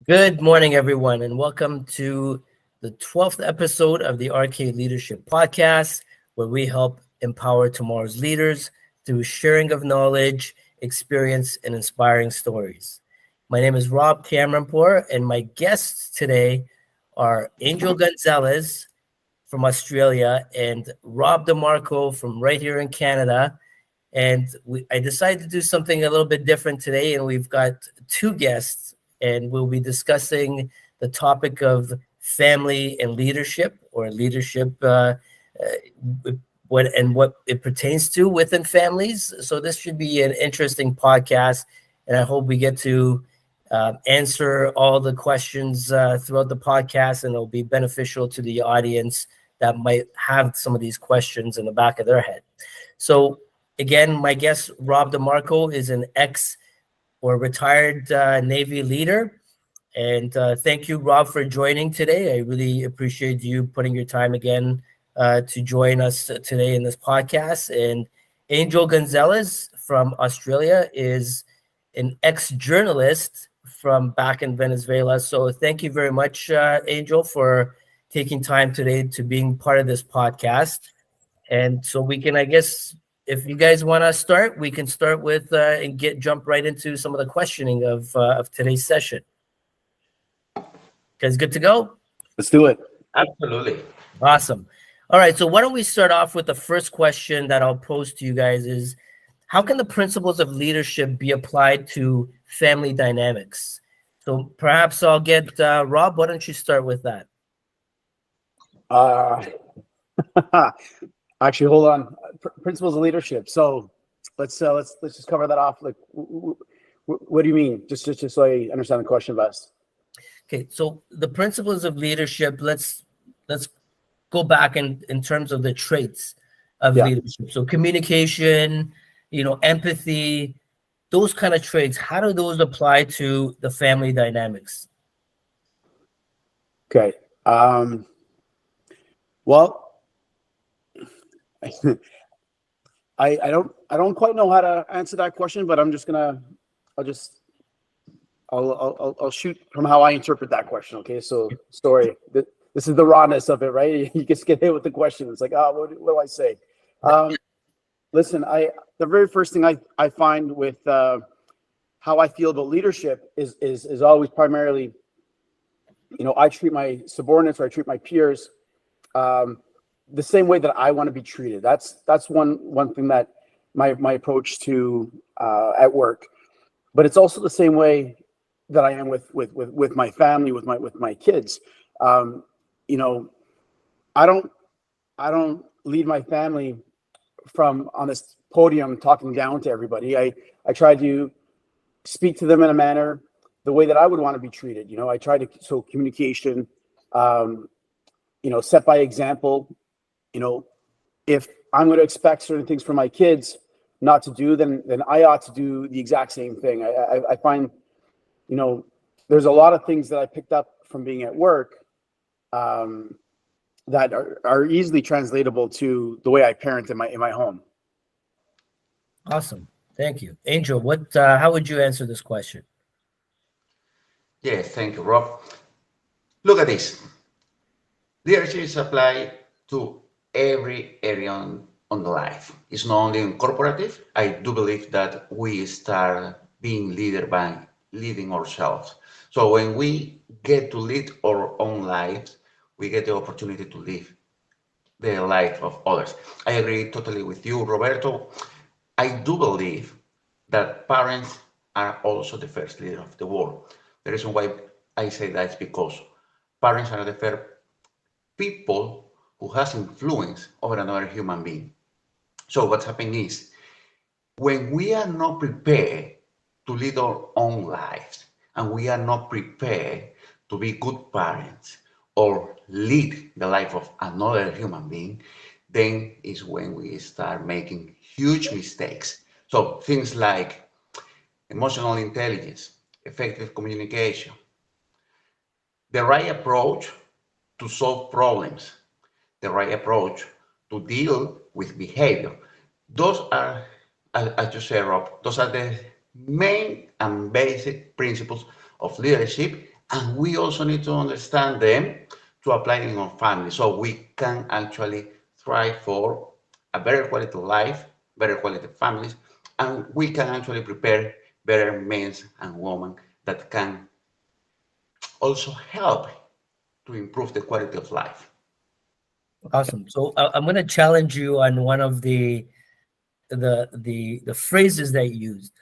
Good morning, everyone, and welcome to the 12th episode of the Arcade Leadership Podcast, where we help empower tomorrow's leaders through sharing of knowledge, experience, and inspiring stories. My name is Rob Cameronpour, and my guests today are Angel Gonzalez from Australia and Rob DeMarco from right here in Canada. And I decided to do something a little bit different today, and we've got two guests, and we'll be discussing the topic of family and leadership, or leadership, what it pertains to within families. So this should be an interesting podcast, and I hope we get to answer all the questions throughout the podcast, and it'll be beneficial to the audience that might have some of these questions in the back of their head. So again, my guest, Rob DeMarco, is an or retired Navy leader. And thank you, Rob, for joining today. I really appreciate you putting your time again to join us today in this podcast. And Angel Gonzalez from Australia is an ex-journalist from back in Venezuela. So thank you very much, Angel, for taking time today to being part of this podcast. And so we can, I guess, if you guys want to start, we can start with and jump right into some of the questioning of today's session. Guys, good to go? Let's do it. Absolutely. Awesome. All right. So why don't we start off with the first question that I'll pose to you guys is, how can the principles of leadership be applied to family dynamics? So perhaps I'll get Rob. Why don't you start with that? Actually, hold on. Principles of leadership. So let's just cover that off. Like, what do you mean? Just so I understand the question best. Okay, so the principles of leadership. Let's go back in terms of the traits of leadership. So communication, empathy, those kind of traits. How do those apply to the family dynamics? Okay. Well. I don't quite know how to answer that question, but I'll shoot from how I interpret that question. Okay, so story. This is the rawness of it, right? You just get hit with the question. It's like, what do I say? Listen, the very first thing I find with how I feel about leadership is always primarily, I treat my subordinates, or I treat my peers the same way that I want to be treated. That's one thing that my approach to at work, but it's also the same way that I am with my family, with my kids. I don't lead my family from on this podium talking down to everybody. I try to speak to them in a manner the way that I would want to be treated. I try to communication, set by example. If I'm going to expect certain things from my kids not to do, then I ought to do the exact same thing. I find, there's a lot of things that I picked up from being at work that are easily translatable to the way I parent in my home. Awesome. Thank you. Angel, how would you answer this question? Yes, thank you, Rob. Look at this. Leadership is applied to every area on the life. It's not only in corporative. I do believe that we start being leader by leading ourselves. So when we get to lead our own lives, we get the opportunity to live the life of others. I agree totally with you, Roberto. I do believe that parents are also the first leader of the world. The reason why I say that is because parents are the first people who has influence over another human being. So what's happening is, when we are not prepared to lead our own lives, and we are not prepared to be good parents or lead the life of another human being, then is when we start making huge mistakes. So things like emotional intelligence, effective communication, the right approach to solve problems, the right approach to deal with behavior. Those are, as you say, Rob, those are the main and basic principles of leadership, And we also need to understand them to apply in our family so we can actually thrive for a better quality of life, better quality of families, and we can actually prepare better men and women that can also help to improve the quality of life. Awesome. So I'm going to challenge you on one of the phrases that you used.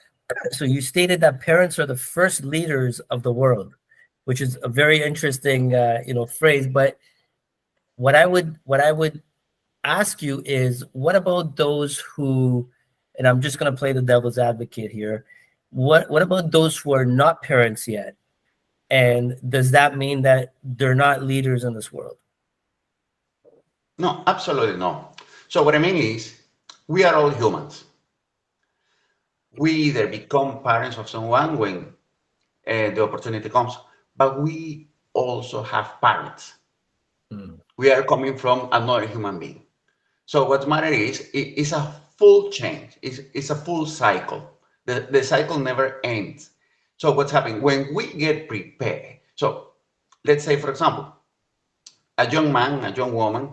So you stated that parents are the first leaders of the world, which is a very interesting phrase. But what I would ask you is, what about those who, and I'm just going to play the devil's advocate here. What about those who are not parents yet? And does that mean that they're not leaders in this world? No, absolutely no. So what I mean is, we are all humans. We either become parents of someone when the opportunity comes, but we also have parents. Mm. We are coming from another human being. So what matter is, it's a full change. It's a full cycle. The cycle never ends. So what's happening when we get prepared? So let's say, for example, a young man, a young woman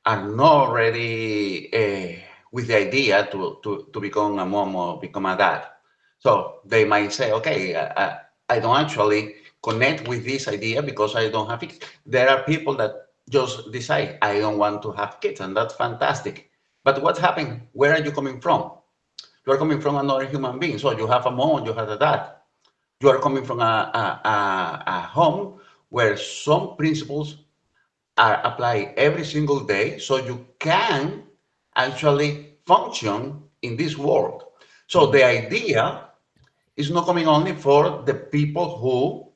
are not ready with the idea to become a mom or become a dad. So they might say, okay, I don't actually connect with this idea because I don't have kids. There are people that just decide, I don't want to have kids, and that's fantastic. But what's happening? Where are you coming from? You are coming from another human being. So you have a mom, you have a dad. You are coming from a home where some principles are applied every single day so you can actually function in this world. So Mhm. the idea is not coming only for the people who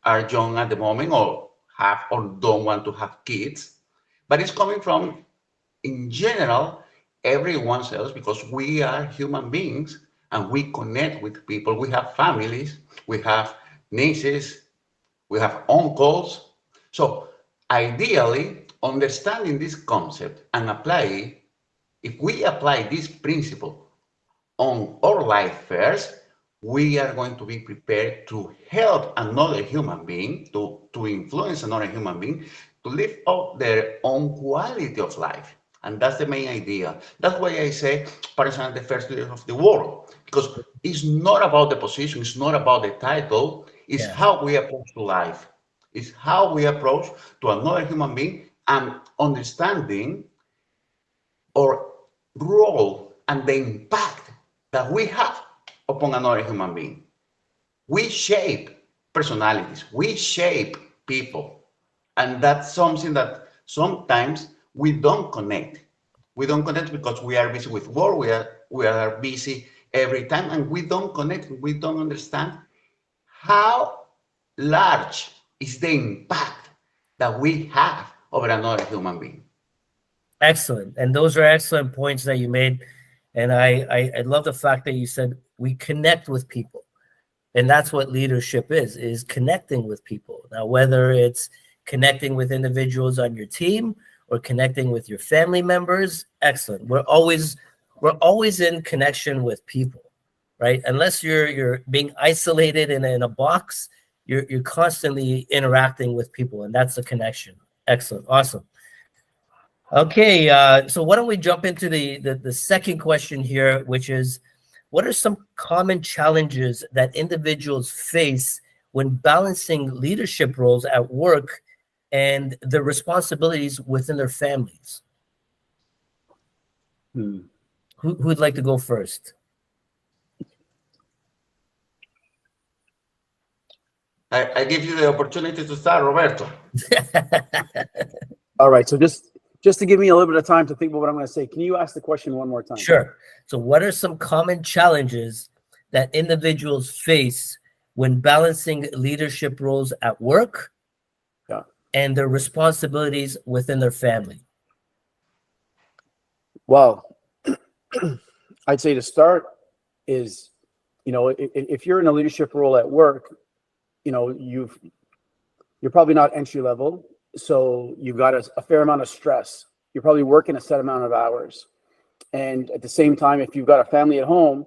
are young at the moment or have or don't want to have kids, but it's coming from, in general, everyone else because we are human beings and we connect with people. We have families, we have nieces, we have uncles. So ideally, understanding this concept and apply it, if we apply this principle on our life first, we are going to be prepared to help another human being, to influence another human being, to live up their own quality of life. And that's the main idea. That's why I say parents are the first leaders of the world, because it's not about the position, it's not about the title, it's Yes. how we approach to life. It's how we approach to another human being and understanding our role and the impact that we have upon another human being. We shape personalities, we shape people, and that's something that sometimes we don't connect. We don't connect because we are busy with work, we are busy every time, and we don't connect, we don't understand how large is the impact that we have over another human being. Excellent. And those are excellent points that you made. And I love the fact that you said we connect with people. And that's what leadership is connecting with people. Now, whether it's connecting with individuals on your team or connecting with your family members, excellent. We're always in connection with people, right? Unless you're being isolated in a box, you're constantly interacting with people, and that's a connection. Excellent. Awesome. Okay, so why don't we jump into the second question here, which is, what are some common challenges that individuals face when balancing leadership roles at work and the responsibilities within their families? Hmm. Who'd like to go first? I give you the opportunity to start, Roberto. All right. So just to give me a little bit of time to think about what I'm going to say, can you ask the question one more time? Sure. So, what are some common challenges that individuals face when balancing leadership roles at work Yeah. and their responsibilities within their family? Well, I'd say to start is, if you're in a leadership role at work, you're probably not entry level, so you've got a fair amount of stress. You're probably working a set amount of hours, and at the same time, if you've got a family at home,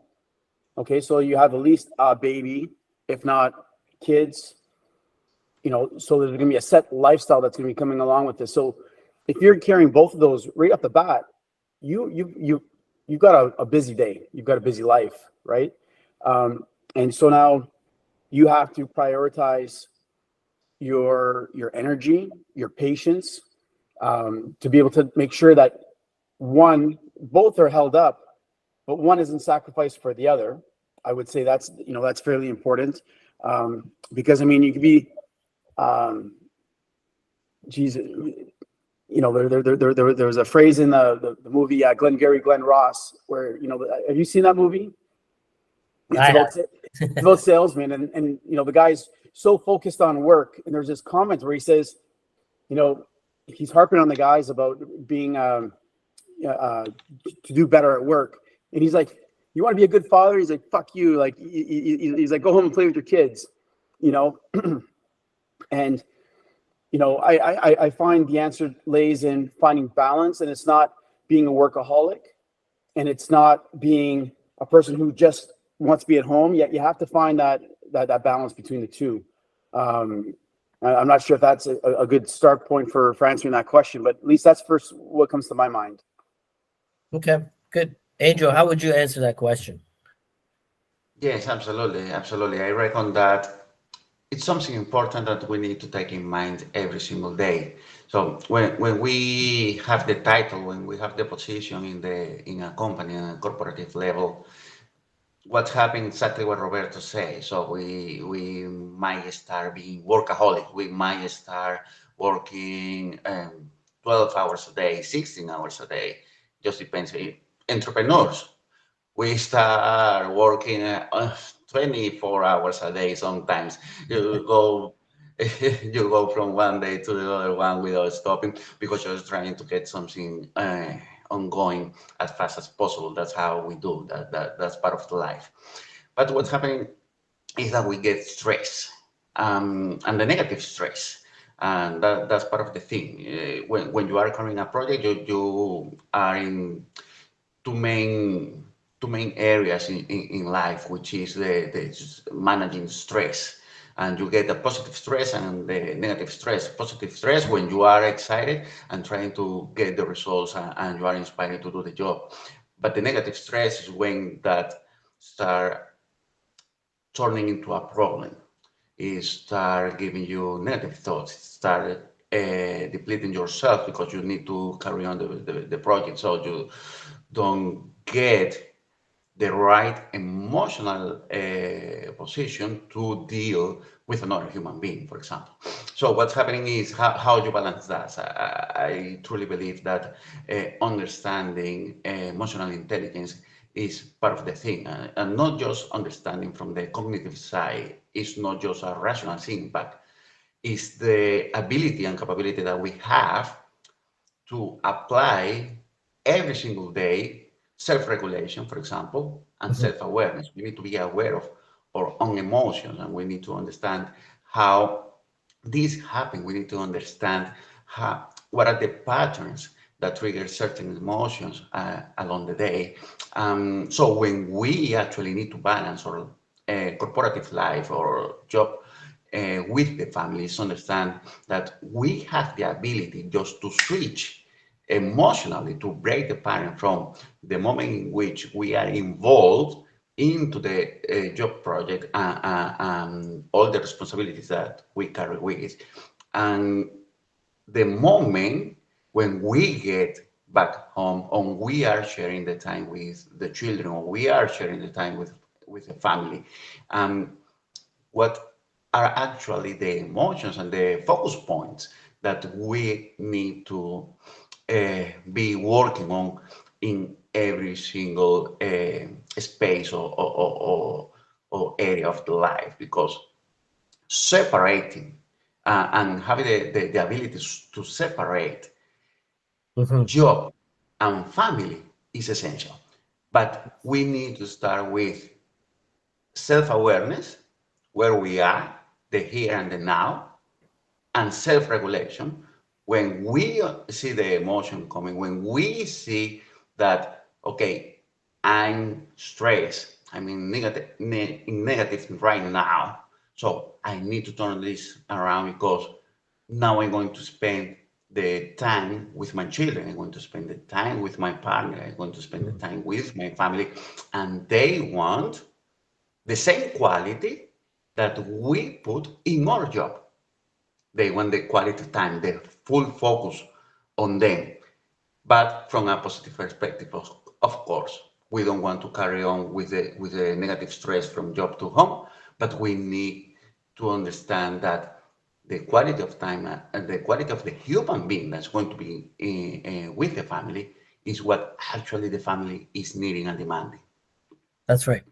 okay, so you have at least a baby, if not kids, so there's going to be a set lifestyle that's going to be coming along with this. So if you're carrying both of those right off the bat, you've got a busy day, you've got a busy life, right? And so now you have to prioritize your energy, your patience, to be able to make sure that both are held up, but one isn't sacrificed for the other. I would say that's fairly important, because I mean you could be, Jesus, there was a phrase in the movie Glenn Ross, where have you seen that movie? It's about salesmen, and the guy's so focused on work, and there's this comment where he says, he's harping on the guys about being to do better at work, and he's like, you want to be a good father? He's like, fuck you, like he's like, go home and play with your kids, and I find the answer lays in finding balance, and it's not being a workaholic, and it's not being a person who just wants to be at home. Yet you have to find that balance between the two. I'm not sure if that's a good start point for answering that question, but at least that's first what comes to my mind. Okay, good. Angel, how would you answer that question? Yes, absolutely, absolutely. I reckon that it's something important that we need to take in mind every single day. So when we have the title, when we have the position in a company, on a corporative level, what's happening exactly what Roberto says. So we might start being workaholic. We might start working 12 hours a day, 16 hours a day. Just depends. Entrepreneurs, we start working 24 hours a day sometimes. You go you go from one day to the other one without stopping because you're trying to get something ongoing as fast as possible. That's how we do that's part of the life. But what's happening is that we get stress, and the negative stress, and that's part of the thing. When you are carrying a project, you are in two main areas in life, which is the managing stress. And you get the positive stress and the negative stress. Positive stress when you are excited and trying to get the results, and you are inspired to do the job. But the negative stress is when that start turning into a problem. It start giving you negative thoughts. It start depleting yourself because you need to carry on the project. So you don't get the right emotional position to deal with another human being, for example. So what's happening is how you balance that. I truly believe that understanding emotional intelligence is part of the thing, and not just understanding from the cognitive side. It's not just a rational thing, but it's the ability and capability that we have to apply every single day self-regulation, for example, and self-awareness. We need to be aware of our own emotions, and we need to understand how this happens. We need to understand what are the patterns that trigger certain emotions along the day. So when we actually need to balance our corporative life or job with the families, understand that we have the ability just to switch emotionally, to break the pattern from the moment in which we are involved into the job project, and all the responsibilities that we carry with, and the moment when we get back home, and we are sharing the time with the children, or we are sharing the time with the family, what are actually the emotions and the focus points that we need to be working on in every single space or area of the life, because separating and having the ability to separate job and family is essential. But we need to start with self-awareness, where we are, the here and the now, and self-regulation. When we see the emotion coming, when we see that, okay, I'm stressed, I'm in negative right now, So I need to turn this around because now I'm going to spend the time with my children. I'm going to spend the time with my partner. I'm going to spend the time with my family. And they want the same quality that we put in our job. They want the quality time, the full focus on them. But from a positive perspective, of course, we don't want to carry on with the negative stress from job to home, but we need to understand that the quality of time and the quality of the human being that's going to be with the family is what actually the family is needing and demanding. That's right.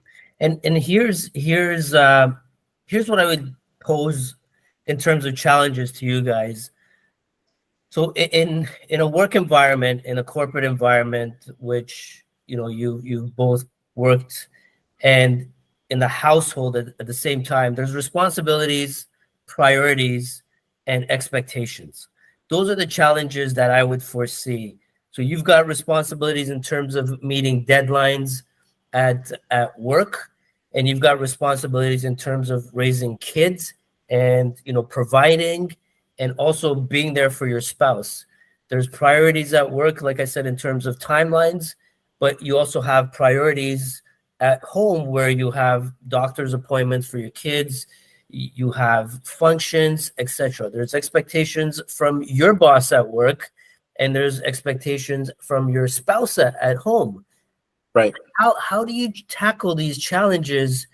And here's what I would pose in terms of challenges to you guys. So in a work environment, in a corporate environment, which you both worked, and in the household at the same time, there's responsibilities, priorities, and expectations. Those are the challenges that I would foresee. So you've got responsibilities in terms of meeting deadlines at work, and you've got responsibilities in terms of raising kids and providing and also being there for your spouse. There's priorities at work, like I said, in terms of timelines, but you also have priorities at home where you have doctor's appointments for your kids, you have functions, etc. There's expectations from your boss at work, and there's expectations from your spouse at home. Right. How do you tackle these challenges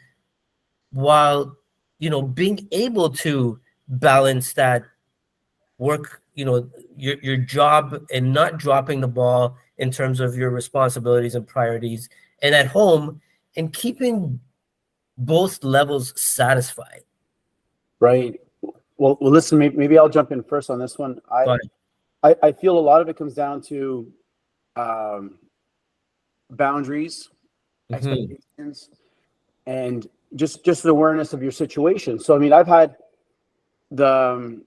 while being able to balance that work, your job, and not dropping the ball in terms of your responsibilities and priorities, and at home, and keeping both levels satisfied? Right. Well, listen, maybe I'll jump in first on this one. I feel a lot of it comes down to boundaries, expectations, and just an awareness of your situation. So, I mean, I've had the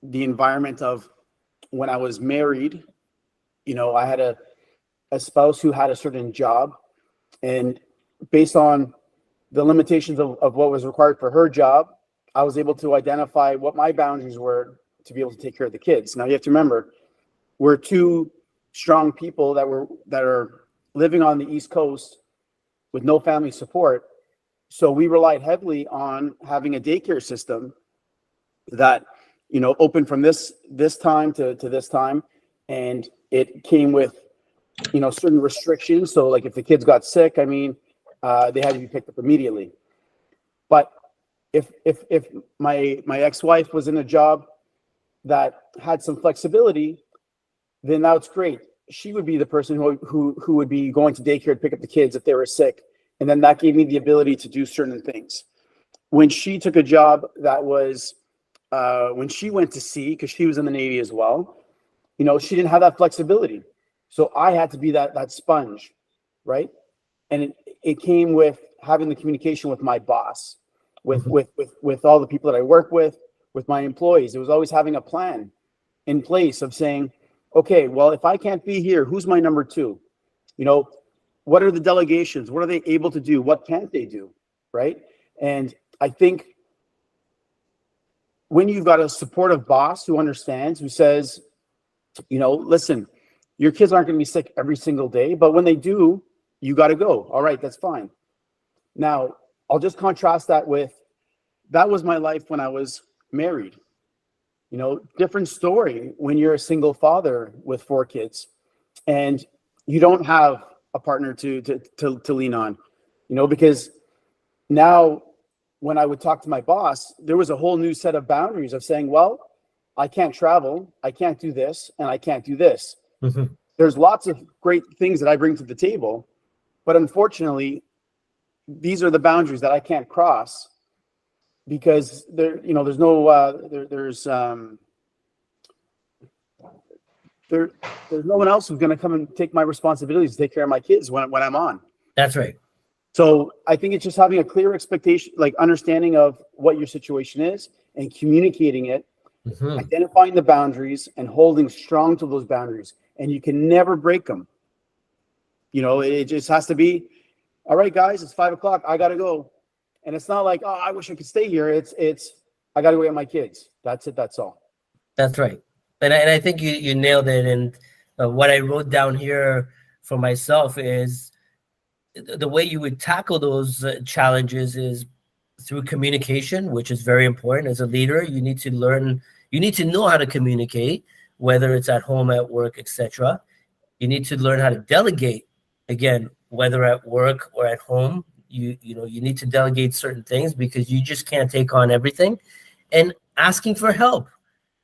environment of when I was married, I had a spouse who had a certain job, and based on the limitations of what was required for her job, I was able to identify what my boundaries were to be able to take care of the kids. Now you have to remember, we're two strong people that are living on the East Coast with no family support. So we relied heavily on having a daycare system that, open from this time to this time. And it came with, certain restrictions. So like if the kids got sick, I mean, they had to be picked up immediately. But if my ex-wife was in a job that had some flexibility, then that's great. She would be the person who would be going to daycare to pick up the kids if they were sick. And then that gave me the ability to do certain things. When she took a job that was, when she went to sea, because she was in the Navy as well, she didn't have that flexibility. So I had to be that sponge, right? And it came with having the communication with my boss, with all the people that I work with my employees. It was always having a plan in place of saying, okay, well, if I can't be here, who's my number two? What are the delegations? What are they able to do? What can't they do? Right. And I think when you've got a supportive boss who understands, who says, listen, your kids aren't going to be sick every single day, but when they do, you got to go. All right, that's fine. Now, I'll just contrast that was my life when I was married. Different story when you're a single father with 4 kids and you don't have a partner to lean on, because now when I would talk to my boss, there was a whole new set of boundaries of saying, well, I can't travel, I can't do this, and I can't do this. Mm-hmm. There's lots of great things that I bring to the table, but unfortunately, these are the boundaries that I can't cross because there's no one else who's going to come and take my responsibilities to take care of my kids when I'm on. That's right. So I think it's just having a clear expectation, like understanding of what your situation is and communicating it, identifying the boundaries and holding strong to those boundaries. And you can never break them. It just has to be, all right, guys, it's 5:00. I got to go. And it's not like, oh, I wish I could stay here. It's I got to go get my kids. That's it. That's all. That's right. And I think you nailed it. And what I wrote down here for myself is the way you would tackle those challenges is through communication, which is very important. As a leader, you need to learn, you need to know how to communicate, whether it's at home, at work, etc. You need to learn how to delegate, again, whether at work or at home. You need to delegate certain things because you just can't take on everything. And asking for help,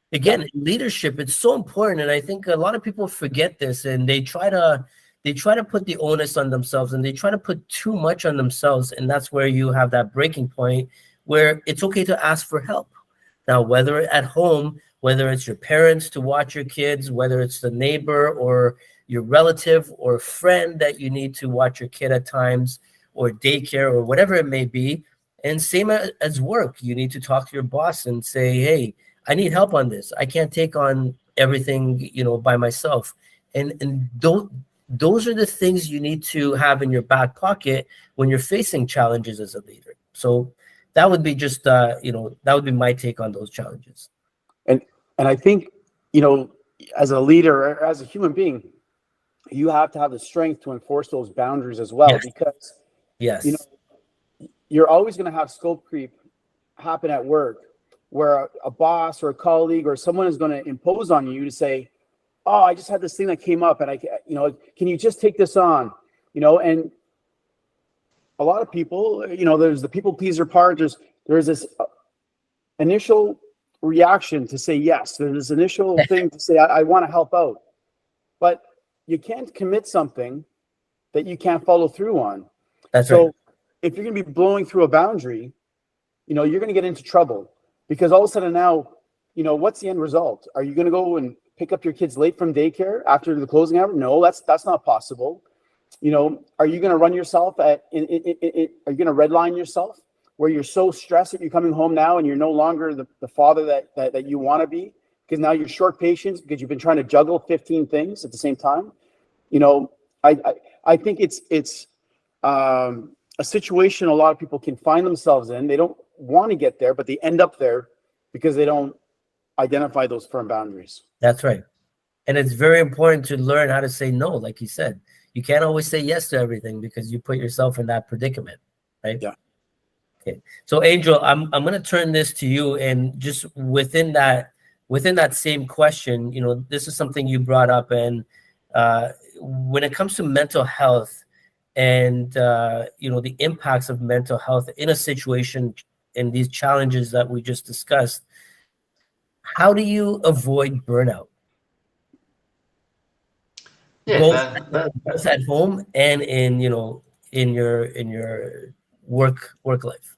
Yeah. again, in leadership, it's so important. And I think a lot of people forget this, and they try to put the onus on themselves, and they try to put too much on themselves. And that's where you have that breaking point where it's okay to ask for help. Now, whether at home, whether it's your parents to watch your kids, whether it's the neighbor or your relative or friend that you need to watch your kid at times, or daycare or whatever it may be. And same as work, you need to talk to your boss and say, hey, I need help on this. I can't take on everything, by myself. And those are the things you need to have in your back pocket when you're facing challenges as a leader. So that would be just, that would be my take on those challenges. And I think, you know, as a leader or as a human being, you have to have the strength to enforce those boundaries as well, Yes. because you Yes. know you're always going to have scope creep happen at work, where a boss or a colleague or someone is going to impose on you to say, "Oh, I just had this thing that came up, and can you just take this on?" And a lot of people, there's the people pleaser part. There's this initial reaction to say yes. There's this initial thing to say, I want to help out. But you can't commit something that you can't follow through on. That's So right. if you're going to be blowing through a boundary, you're going to get into trouble, because all of a sudden now, what's the end result? Are you going to go and pick up your kids late from daycare after the closing hour? No, that's not possible. Are you going to run yourself are you going to redline yourself where you're so stressed that you're coming home now and you're no longer the father that you want to be, because now you're short patience because you've been trying to juggle 15 things at the same time? you know I think it's a situation a lot of people can find themselves in. They don't want to get there, but they end up there because they don't identify those firm boundaries. That's right. And it's very important to learn how to say no, like you said. You can't always say yes to everything because you put yourself in that predicament, right? Yeah. Okay. So Angel, I'm gonna turn this to you, and just within that same question, this is something you brought up, and when it comes to mental health and the impacts of mental health in a situation and these challenges that we just discussed, how do you avoid burnout? Yes, both that both at home and in your work life.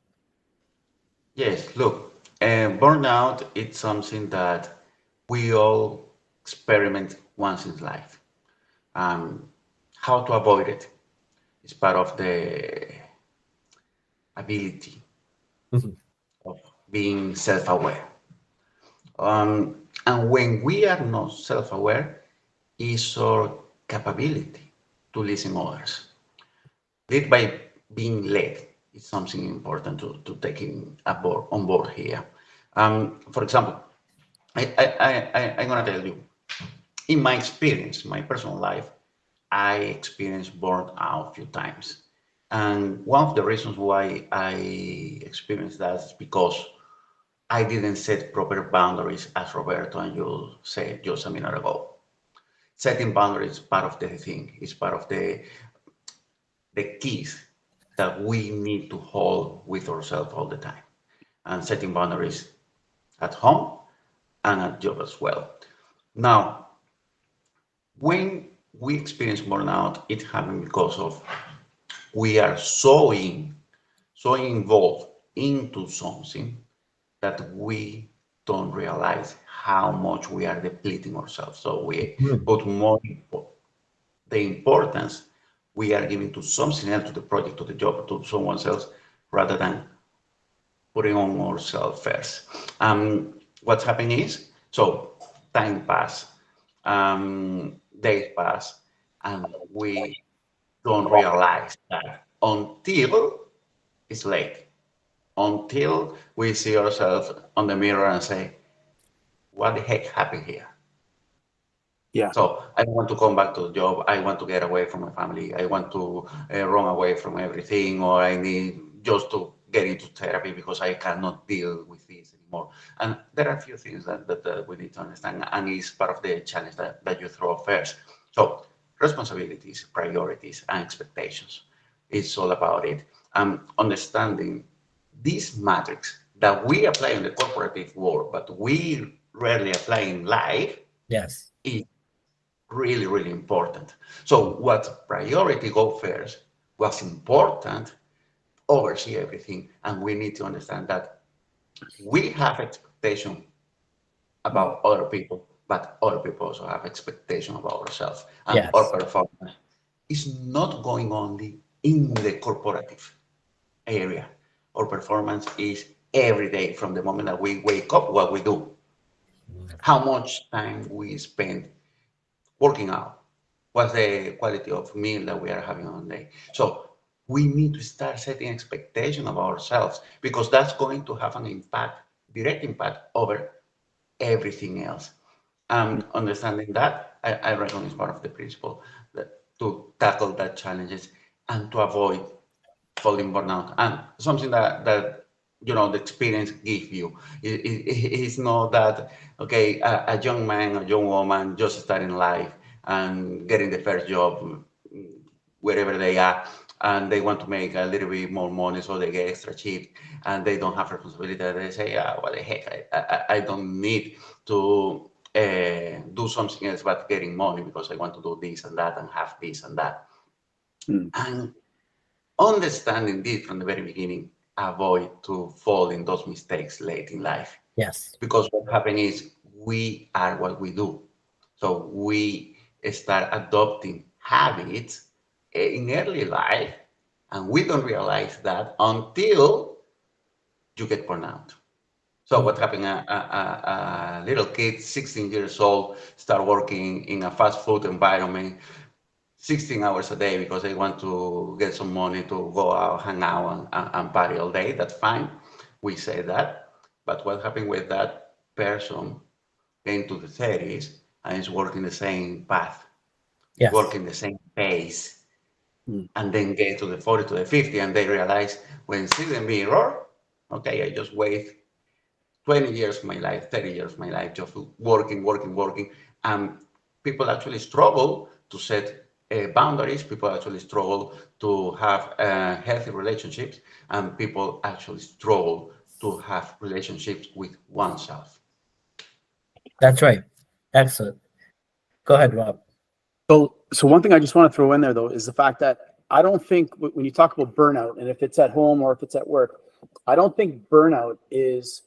yes. Look, burnout it's something that we all experiment once in life. Um, how to avoid it is part of the ability Mhm. of being self-aware. And when we are not self-aware, is our capability to listen others. Lead by being led is something important to take on board here. For example, I'm going to tell you, in my experience, my personal life, I experienced burnout a few times. And one of the reasons why I experienced that is because I didn't set proper boundaries, as Roberto and you said just a minute ago. Setting boundaries is part of the thing, is part of the keys that we need to hold with ourselves all the time. And setting boundaries at home and at job as well. Now, when we experience burnout, it happens because of we are so involved into something that we don't realize how much we are depleting ourselves. So we Mhm. put more the importance we are giving to something else, to the project, to the job, to someone else, rather than putting on ourselves first. What's happening is, so time pass, days pass, and we don't realize that until it's late. until we see ourselves on the mirror and say, what the heck happened here? Yeah. So I want to come back to the job. I want to get away from my family. I want to run away from everything, or I need just to get into therapy because I cannot deal with this anymore. And there are a few things that we need to understand, and it's part of the challenge that you throw first. So responsibilities, priorities, and expectations. It's all about it. Understanding this matrix that we apply in the corporative world, but we rarely apply in life, Yes. is really, really important. So what priority go first, what's important, oversee everything. And we need to understand that we have expectation about other people, but other people also have expectation about ourselves. And our Yes. performance is not going only in the corporative area. Our performance is every day from the moment that we wake up, what we do, how much time we spend working out, what's the quality of meal that we are having on the day. So we need to start setting expectation of ourselves because that's going to have an impact, direct impact over everything else. And understanding that, I reckon is part of the principle that to tackle that challenges and to avoid falling burnout. And something that the experience gives you is not that okay, a young man, a young woman just starting life and getting the first job wherever they are, and they want to make a little bit more money, so they get extra cheap, and they don't have responsibility. They say, what the heck, I don't need to do something else but getting money because I want to do this and that and have this and that. Mm. And understanding this from the very beginning, avoid to fall in those mistakes late in life. Yes. Because what happens is we are what we do. So we start adopting habits in early life, and we don't realize that until you get burned out. So what happened? A little kid, 16 years old, start working in a fast food environment, 16 hours a day because they want to get some money to go out, hang out, and party all day. That's fine. We say that. But what happened with that person came to the 30s and is working the same path, is Yes. working the same pace, Mm. and then get to the 40 to the 50, and they realize when see the mirror, okay, I just wait 20 years of my life, 30 years of my life, just working, working, working. And people actually struggle to set boundaries. People actually struggle to have healthy relationships. And people actually struggle to have relationships with oneself. That's right. Excellent. Go ahead, Rob. So one thing I just want to throw in there though is the fact that I don't think when you talk about burnout, and if it's at home or if it's at work, I don't think burnout is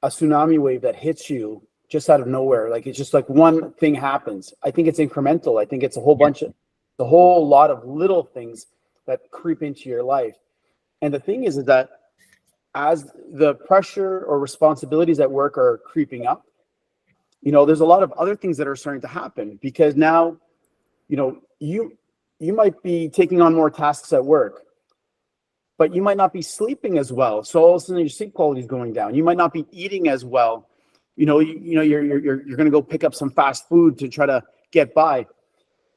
a tsunami wave that hits you just out of nowhere. Like it's just like one thing happens. I think it's incremental. I think it's a whole bunch of the whole lot of little things that creep into your life. And the thing is that as the pressure or responsibilities at work are creeping up, there's a lot of other things that are starting to happen because now, you might be taking on more tasks at work, but you might not be sleeping as well. So all of a sudden your sleep quality is going down. You might not be eating as well. You're going to go pick up some fast food to try to get by.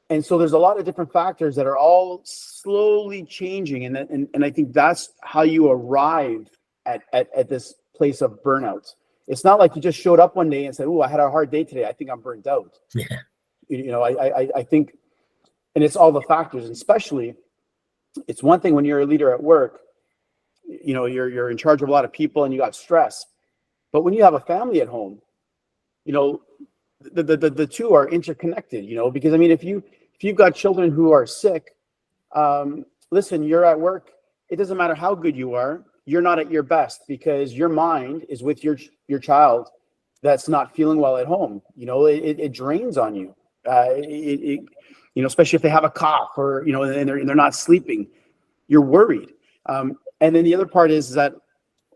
And so there's a lot of different factors that are all slowly changing. And I think that's how you arrive at this place of burnout. It's not like you just showed up one day and said, "Oh, I had a hard day today. I think I'm burnt out." Yeah. I think, and it's all the factors, and especially it's one thing when you're a leader at work, you're in charge of a lot of people and you got stress. But when you have a family at home, the two are interconnected, because I mean, if you've got children who are sick, listen, you're at work. It doesn't matter how good you are. You're not at your best because your mind is with your child that's not feeling well at home. It drains on you. Especially if they have a cough or, and they're not sleeping, you're worried. And then the other part is that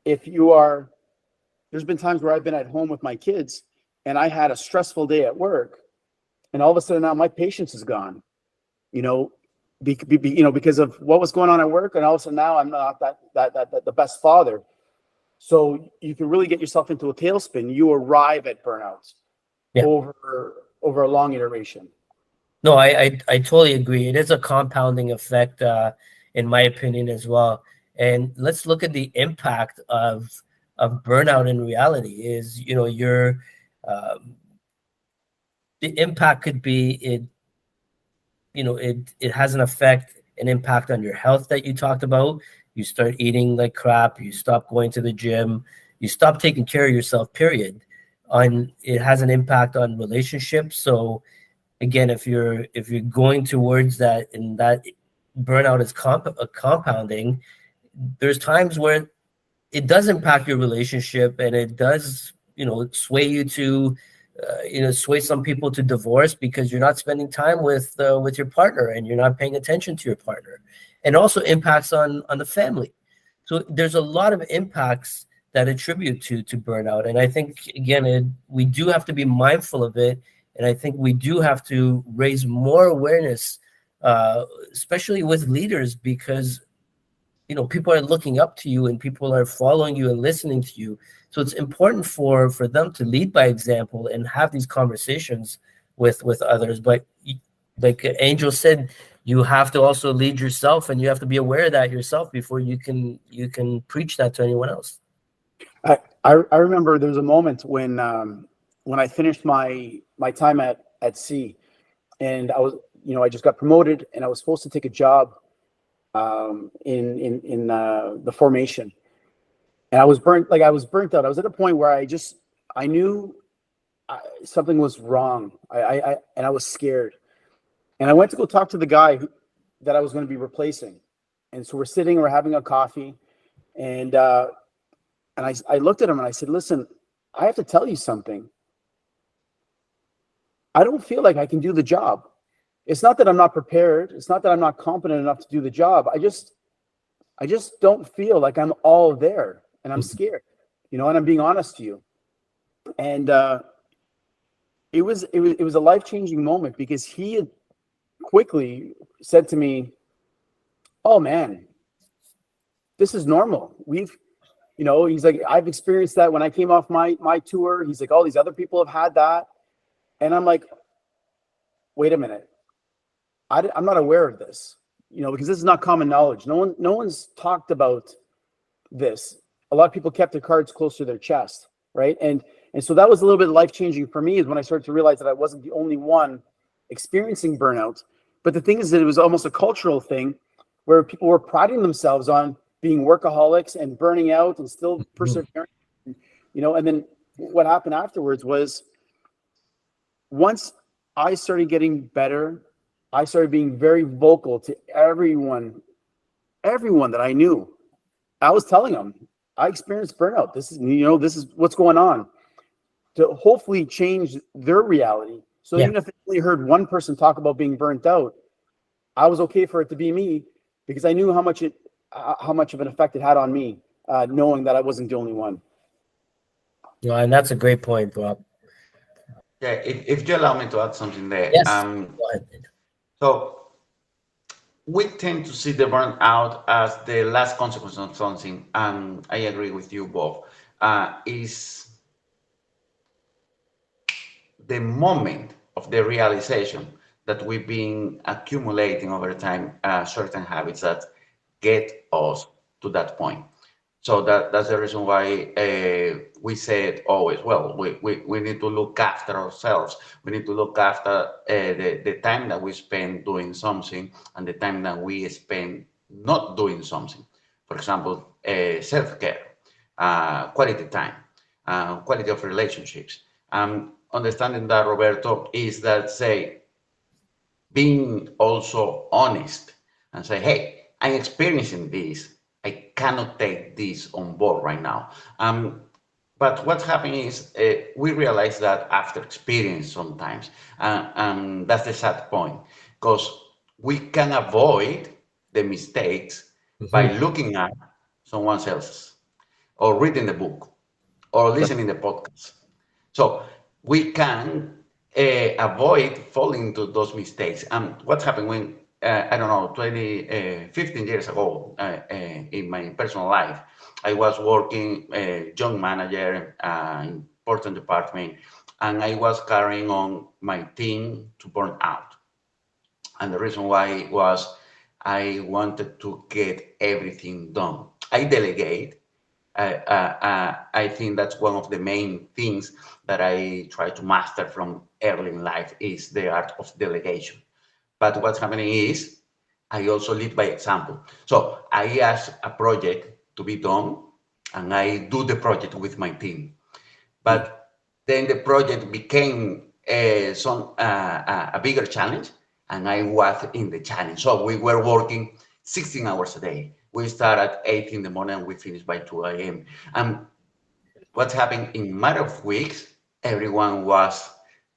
there's been times where I've been at home with my kids and I had a stressful day at work and all of a sudden now my patience is gone, because of what was going on at work. And all of a sudden now I'm not the best father. So you can really get yourself into a tailspin. You arrive at burnout Yeah. over a long iteration. No, I totally agree. It is a compounding effect, in my opinion, as well. And let's look at the impact of burnout in reality. Is your um, the impact could be it has an impact on your health that you talked about. You start eating like crap. You stop going to the gym. You stop taking care of yourself. Period. On It has an impact on relationships. So again, if you're going towards that, and that burnout is compounding, there's times where it does impact your relationship, and it does sway you to sway some people to divorce because you're not spending time with your partner, and you're not paying attention to your partner, and also impacts on the family. So there's a lot of impacts that attribute to burnout, and I think again we do have to be mindful of it, and I think we do have to raise more awareness, especially with leaders, because people are looking up to you, and people are following you and listening to you. So it's important for them to lead by example and have these conversations with others. But like Angel said, you have to also lead yourself, and you have to be aware of that yourself before you can preach that to anyone else. I remember there was a moment when I finished my time at sea, and I just got promoted, and I was supposed to take a job in the formation, and I was burnt out. I was at a point where I knew something was wrong. And I was scared, and I went to go talk to the guy that I was going to be replacing, and so we're having a coffee, and I looked at him and I said, "Listen, I have to tell you something. I don't feel like I can do the job. It's not that I'm not prepared. It's not that I'm not competent enough to do the job. I just don't feel like I'm all there, and I'm scared, and I'm being honest to you." And it was a life-changing moment, because he had quickly said to me, "Oh man, this is normal. He's like, I've experienced that when I came off my tour." He's like, "All these other people have had that." And I'm like, "Wait a minute. I'm not aware of this, because this is not common knowledge. No one's talked about this. A lot of people kept their cards close to their chest, right?" And so that was a little bit life-changing for me, is when I started to realize that I wasn't the only one experiencing burnout. But the thing is that it was almost a cultural thing, where people were priding themselves on being workaholics and burning out and still persevering. And then what happened afterwards was, once I started getting better, I started being very vocal to everyone that I knew. I was telling them, I experienced burnout. This is what's going on, to hopefully change their reality. So even if I only heard one person talk about being burnt out, I was okay for it to be me, because I knew how much of an effect it had on me, knowing that I wasn't the only one. And that's a great point, Bob. Yeah, if you allow me to add something there. Yes. Go ahead. So we tend to see the burnout as the last consequence of something, and I agree with you, Bob. Is the moment of the realization that we've been accumulating over time certain habits that get us to that point. So that's the reason why we said always, well, we need to look after ourselves. We need to look after the time that we spend doing something and the time that we spend not doing something. For example, self-care, quality time, quality of relationships. Understanding that, Roberto, is that, say, being also honest and say, hey, I'm experiencing this. I cannot take this on board right now. But what's happening is we realize that after experience sometimes, and that's the sad point, because we can avoid the mistakes by looking at someone else's, or reading the book, or listening to the podcast. So we can avoid falling into those mistakes. And what happened when, I don't know, 15 years ago in my personal life, I was working young manager, important department, and I was carrying on my team to burn out. And the reason why was I wanted to get everything done. I delegate. I think that's one of the main things that I try to master from early in life is the art of delegation. But what's happening is I also lead by example. So I ask a project to be done and I do the project with my team. But then the project became a bigger challenge, and I was in the challenge. So we were working 16 hours a day. We start at 8 in the morning and we finish by 2 a.m. And what's happened in a matter of weeks, everyone was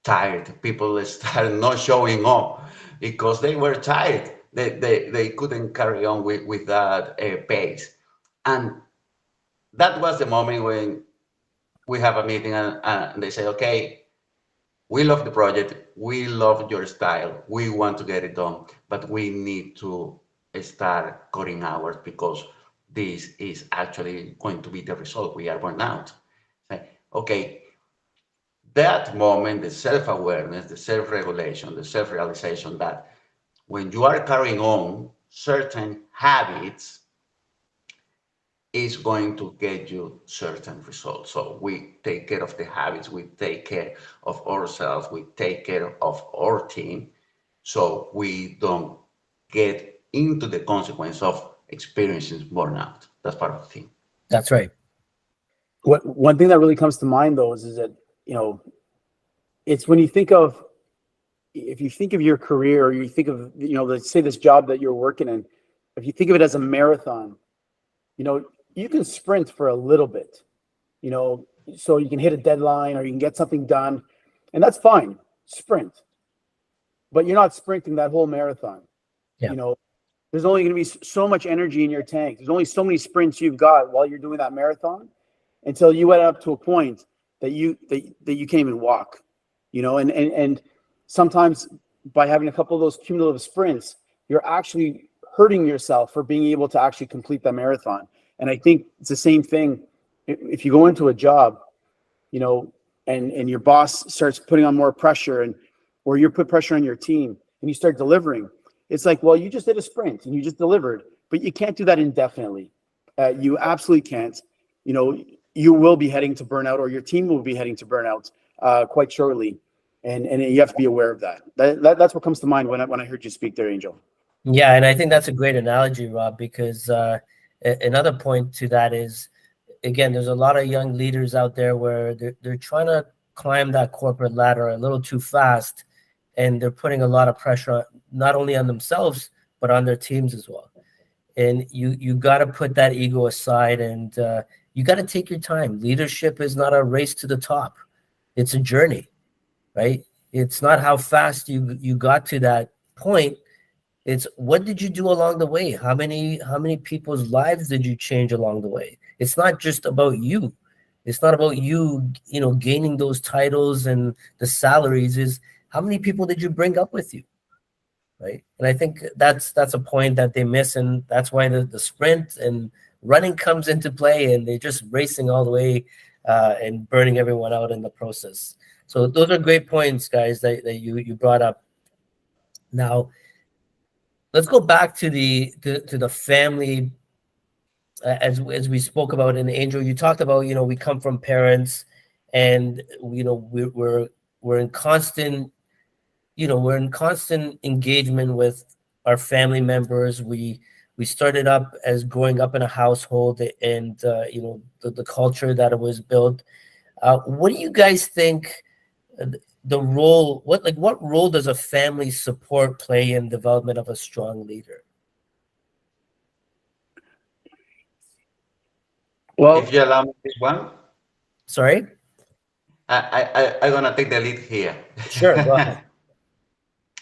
tired. People started not showing up because they were tired. They couldn't carry on with that pace. And that was the moment when we have a meeting and they say, okay, we love the project, we love your style, we want to get it done, but we need to start cutting hours because this is actually going to be the result. We are burnout. Say, okay, that moment, the self-awareness, the self-regulation, the self-realization that when you are carrying on certain habits, is going to get you certain results. So we take care of the habits, we take care of ourselves, we take care of our team, so we don't get into the consequence of experiencing burnout. That's part of the thing. That's right. What one thing that really comes to mind though is that, you know, it's when you think of, if you think of your career, or you think of, you know, let's say this job that you're working in, if you think of it as a marathon, you know, you can sprint for a little bit, you know, so you can hit a deadline or you can get something done, and that's fine. Sprint, but you're not sprinting that whole marathon. Yeah. You know, there's only going to be so much energy in your tank. There's only so many sprints you've got while you're doing that marathon until you end up to a point that you can't even walk. You know, and sometimes by having a couple of those cumulative sprints, you're actually hurting yourself for being able to actually complete that marathon. And I think it's the same thing if you go into a job, you know, and your boss starts putting on more pressure, and or you put pressure on your team and you start delivering. It's like, well, you just did a sprint and you just delivered, but you can't do that indefinitely. You absolutely can't. You know, you will be heading to burnout, or your team will be heading to burnout quite shortly, and you have to be aware of that. That's what comes to mind when I heard you speak there, Angel. Yeah, and I think that's a great analogy, Rob, because another point to that is, again, there's a lot of young leaders out there where they're trying to climb that corporate ladder a little too fast, and they're putting a lot of pressure not only on themselves but on their teams as well. And you got to put that ego aside, and you got to take your time. Leadership is not a race to the top; it's a journey, right? It's not how fast you got to that point. It's what did you do along the way? How many people's lives did you change along the way? It's not just about you. It's not about you, you know, gaining those titles and the salaries. Is how many people did you bring up with you, right? And I think that's a point that they miss, and that's why the sprint and running comes into play, and they're just racing all the way and burning everyone out in the process. So those are great points, guys, that you brought up. Now, let's go back to the family, as we spoke about in Angel. You talked about, you know, we come from parents, and you know we're in constant, you know, we're in constant engagement with our family members. We started up as growing up in a household, and you know, the culture that it was built. What do you guys think? The role, what role does a family support play in development of a strong leader? If Well, you allow me this one, Sorry. I'm gonna take the lead here. Sure, go ahead.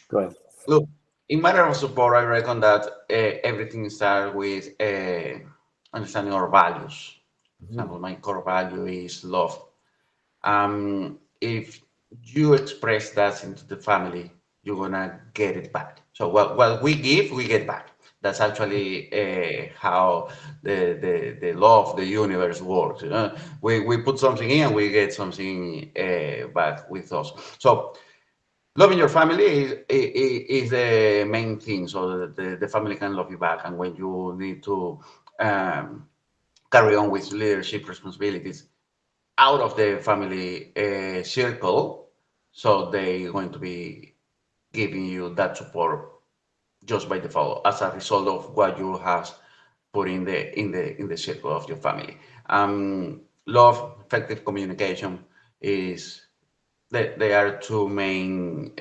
go ahead. Look, in matter of support, I reckon that everything starts with understanding our values. For Mhm. example, my core value is love. If you express that into the family, you're gonna get it back. So what we give, we get back. That's actually how the law of the universe works. You know? We put something in and we get something back with us. So loving your family is the main thing, so that the family can love you back. And when you need to um, carry on with leadership responsibilities out of the family circle, so they're going to be giving you that support just by default as a result of what you have put in the circle of your family. Love, effective communication is they are two main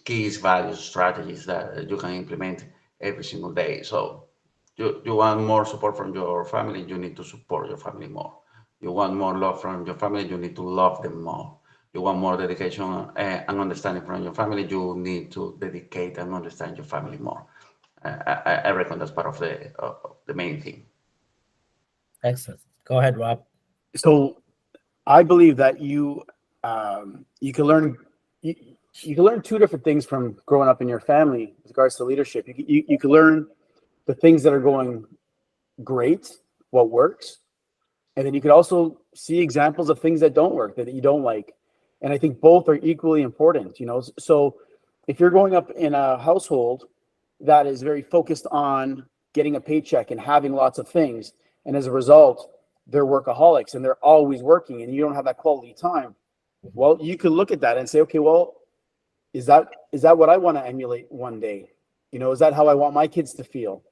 keys, values, strategies that you can implement every single day. So you want more support from your family, you need to support your family more. You want more love from your family, you need to love them more. You want more dedication and understanding from your family, you need to dedicate and understand your family more. I reckon that's part of the main thing. Excellent. Go ahead, Rob. So I believe that you can learn you, you can learn two different things from growing up in your family with regards to leadership. You can learn the things that are going great, what works, and then you could also see examples of things that don't work, that you don't like. And I think both are equally important. So if you're growing up in a household that is very focused on getting a paycheck and having lots of things, and as a result they're workaholics and they're always working and you don't have that quality time, well, you could look at that and say, okay, well, is that what I want to emulate one day? Is that how I want my kids to feel?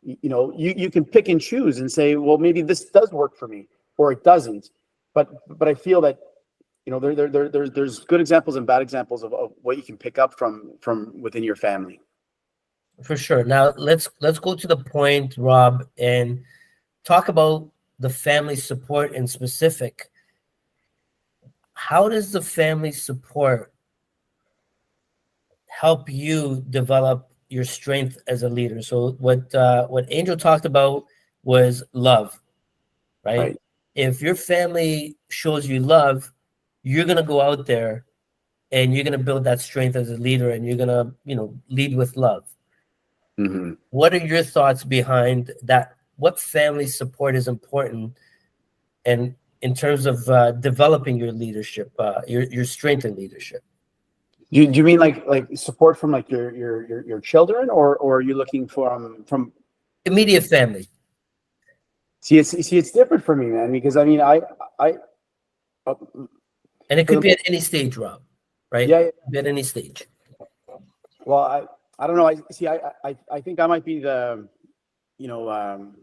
You can pick and choose and say, well, maybe this does work for me or it doesn't. But I feel that there's good examples and bad examples of what you can pick up from within your family. For sure. Now let's go to the point, Rob, and talk about the family support in specific. How does the family support help you develop your strength as a leader? So what Angel talked about was love, right? Right. If your family shows you love, you're gonna go out there and you're gonna build that strength as a leader, and you're gonna lead with love. Mm-hmm. What are your thoughts behind that? What family support is important, and in terms of developing your leadership, your strength in leadership? Do you mean like support from like your children, or are you looking from Immediate family. it's different for me, man, because I mean I uh, And it for could the be at any stage, Rob, right? yeah, It could be at any stage. well, I don't know, I think I might be the you know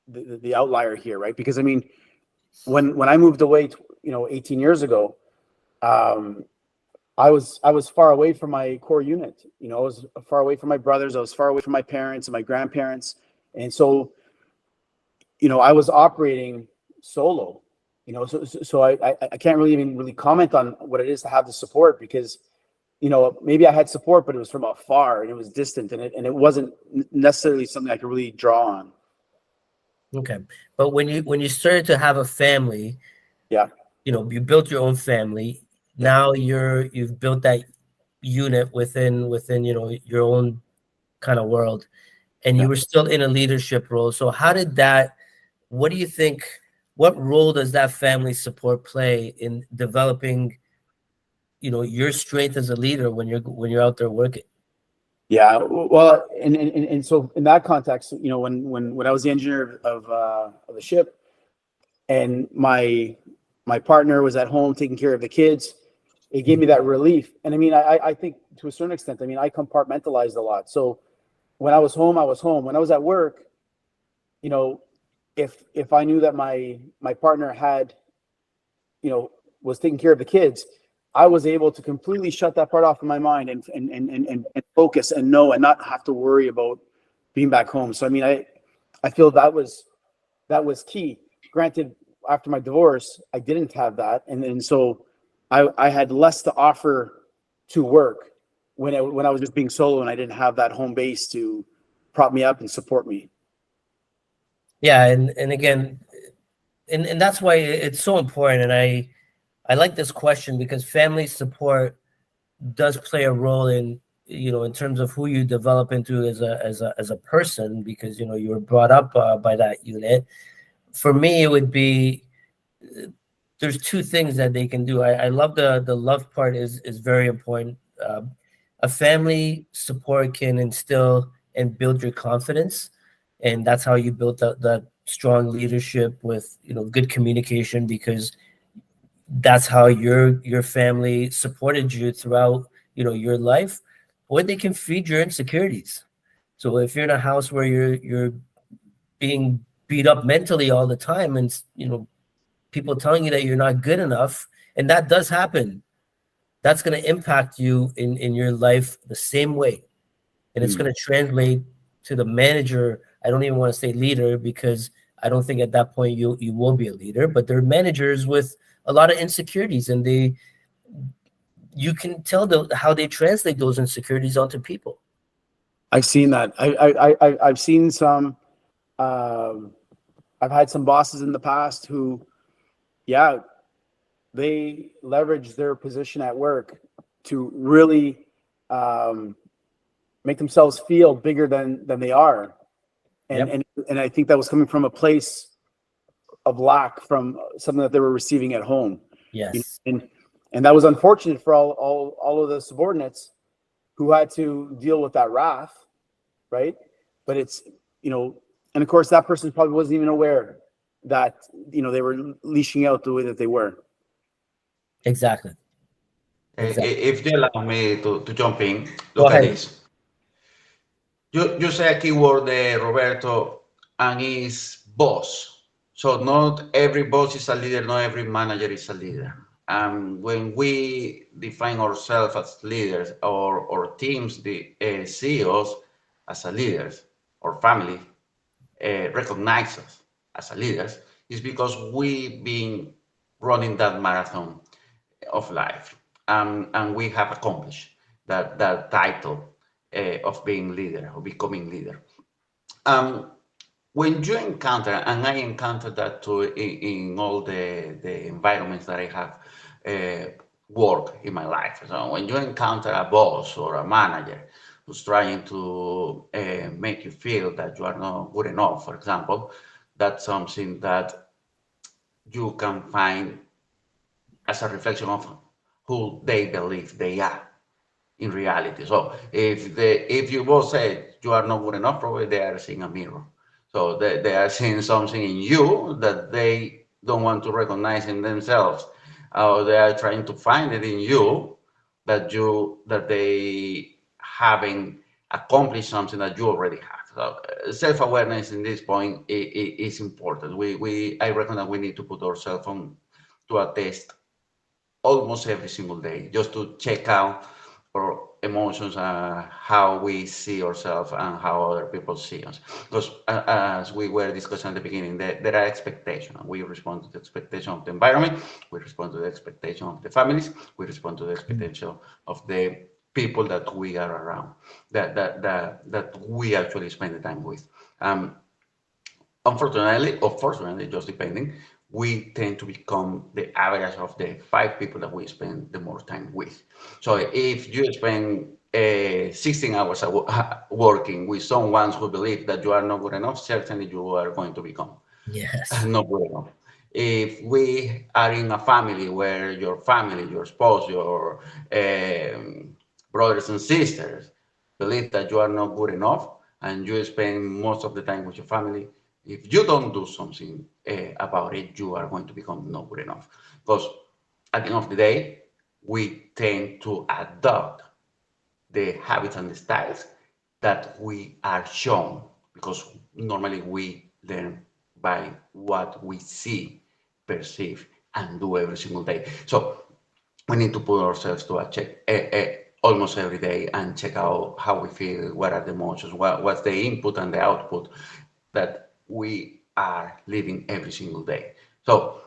the outlier here, right? Because I mean when I moved away 18 years ago, um I was far away from my core unit. I was far away from my brothers. I was far away from my parents and my grandparents. And so, I was operating solo, so I can't really even really comment on what it is to have the support, because, maybe I had support, but it was from afar and it was distant, and it wasn't necessarily something I could really draw on. Okay. But when you started to have a family, Yeah. you built your own family. Yeah. Now you've built that unit within your own kind of world, and you Yeah. were still in a leadership role. So how did that, what do you think, what role does that family support play in developing your strength as a leader when you're out there working? Yeah, well, and so in that context, when I was the engineer of the ship, and my partner was at home taking care of the kids, it gave me that relief. And I mean, I think to a certain extent, I mean, I compartmentalized a lot. So when I was home, I was home. When I was at work, you know, if I knew that my partner had, was taking care of the kids, I was able to completely shut that part off in my mind and focus and know and not have to worry about being back home. So I mean, I feel that was key. Granted, after my divorce, I didn't have that, and so I had less to offer to work when I was just being solo and I didn't have that home base to prop me up and support me. Yeah, and again, and that's why it's so important. And I like this question because family support does play a role in in terms of who you develop into as a person, because you were brought up by that unit. For me, it would be, there's two things that they can do. I love the love part is very important. A family support can instill and build your confidence, and that's how you build that strong leadership with good communication, because that's how your family supported you throughout your life. Or they can feed your insecurities. So if you're in a house where you're being beat up mentally all the time, and people telling you that you're not good enough, and that does happen, that's going to impact you in your life the same way, and it's Mm. going to translate to the manager. I don't even want to say leader, because I don't think at that point you will be a leader, but they're managers with a lot of insecurities, and you can tell how they translate those insecurities onto people. I've seen that. I've seen some. Um, I've had some bosses in the past who, yeah, they leverage their position at work to really um, make themselves feel bigger than they are, and Yep. and and I think that was coming from a place of lack from something that they were receiving at home. Yes. And that was unfortunate for all of the subordinates who had to deal with that wrath, right? But it's, and of course that person probably wasn't even aware that they were leashing out the way that they were. Exactly. Exactly. If you allow me to jump in, Go look at ahead. this. You say a keyword there, Roberto, and is boss. So not every boss is a leader, not every manager is a leader. And when we define ourselves as leaders, or teams, the CEOs as a leaders, or family recognize us as a leaders, is because we've been running that marathon of life, and we have accomplished that title of being leader or becoming leader. Um, when you encounter, and I encountered that too in all the environments that I have worked in my life. So when you encounter a boss or a manager who's trying to make you feel that you are not good enough, for example, that's something that you can find as a reflection of who they believe they are in reality. So if you both say you are not good enough, probably they are seeing a mirror. So they are seeing something in you that they don't want to recognize in themselves, or they are trying to find it in you that they haven't accomplished something that you already have. So self-awareness in this point is important. I reckon that we need to put ourselves on to a test almost every single day, just to check out our emotions, how we see ourselves and how other people see us. Because as we were discussing at the beginning, there are expectations. We respond to the expectation of the environment, we respond to the expectation of the families, we respond to the expectation of the people that we are around, that we actually spend the time with. Unfortunately, or fortunately, just depending, we tend to become the average of the 5 people that we spend the more time with. So if you spend 16 hours working with someone who believes that you are not good enough, certainly you are going to become Yes. not good enough. If we are in a family where your family, your spouse, your brothers and sisters believe that you are not good enough, and you spend most of the time with your family, if you don't do something about it, you are going to become not good enough. Because at the end of the day, we tend to adopt the habits and the styles that we are shown, because normally we learn by what we see, perceive, and do every single day. So we need to put ourselves to a check almost every day and check out how we feel, what are the emotions, what's the input and the output that we are living every single day. So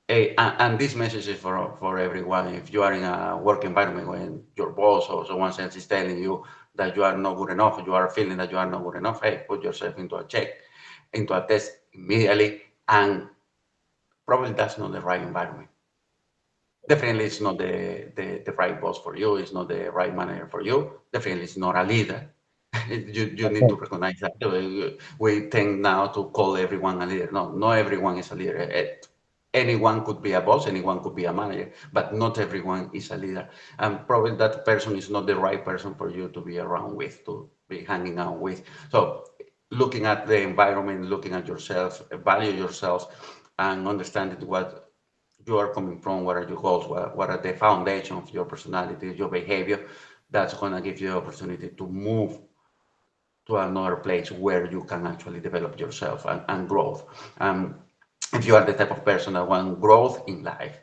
and this message is for everyone. If you are in a work environment when your boss or someone else is telling you that you are not good enough, you are feeling that you are not good enough, hey, put yourself into a check, into a test immediately, and probably that's not the right environment. Definitely, it's not the right boss for you. It's not the right manager for you. Definitely, it's not a leader. You need to Okay. recognize that. We tend now to call everyone a leader. No, not everyone is a leader. Anyone could be a boss, anyone could be a manager, but not everyone is a leader. And probably that person is not the right person for you to be around with, to be hanging out with. So looking at the environment, looking at yourself, value yourself, and understanding what you are coming from, what are your goals, what are the foundation of your personality, your behavior, that's going to give you the opportunity to move to another place where you can actually develop yourself and growth. If you are the type of person that want growth in life,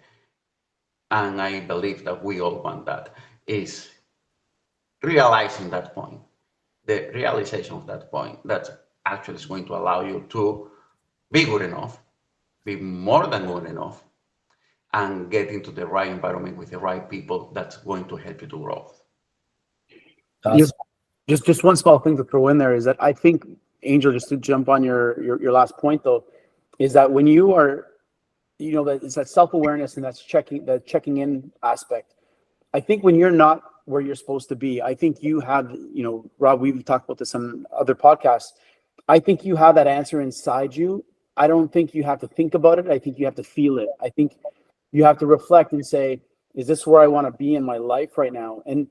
and I believe that we all want that, is realizing that point, the realization of that point, that actually is going to allow you to be good enough, be more than good enough, and get into the right environment with the right people that's going to help you to grow. Just Awesome. just one small thing to throw in there is that I think, Angel, just to jump on your last point though, is that when you are, that it's that self-awareness and that's checking in aspect. I think when you're not where you're supposed to be, I think you have, Rob, we've talked about this on other podcasts. I think you have that answer inside you. I don't think you have to think about it. I think you have to feel it. I think you have to reflect and say, is this where I want to be in my life right now? And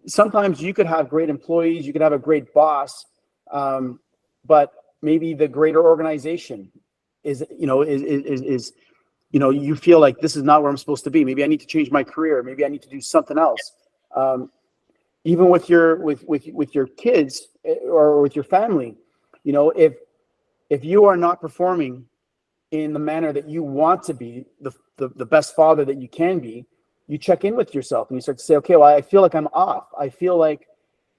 sometimes you could have great employees, you could have a great boss, but maybe the greater organization is you feel like this is not where I'm supposed to be. Maybe I need to change my career. Maybe I need to do something else. Even with your kids or with your family, if you are not performing in the manner that you want to be, the best father that you can be, you check in with yourself and you start to say, okay, well, I feel like I'm off. I feel like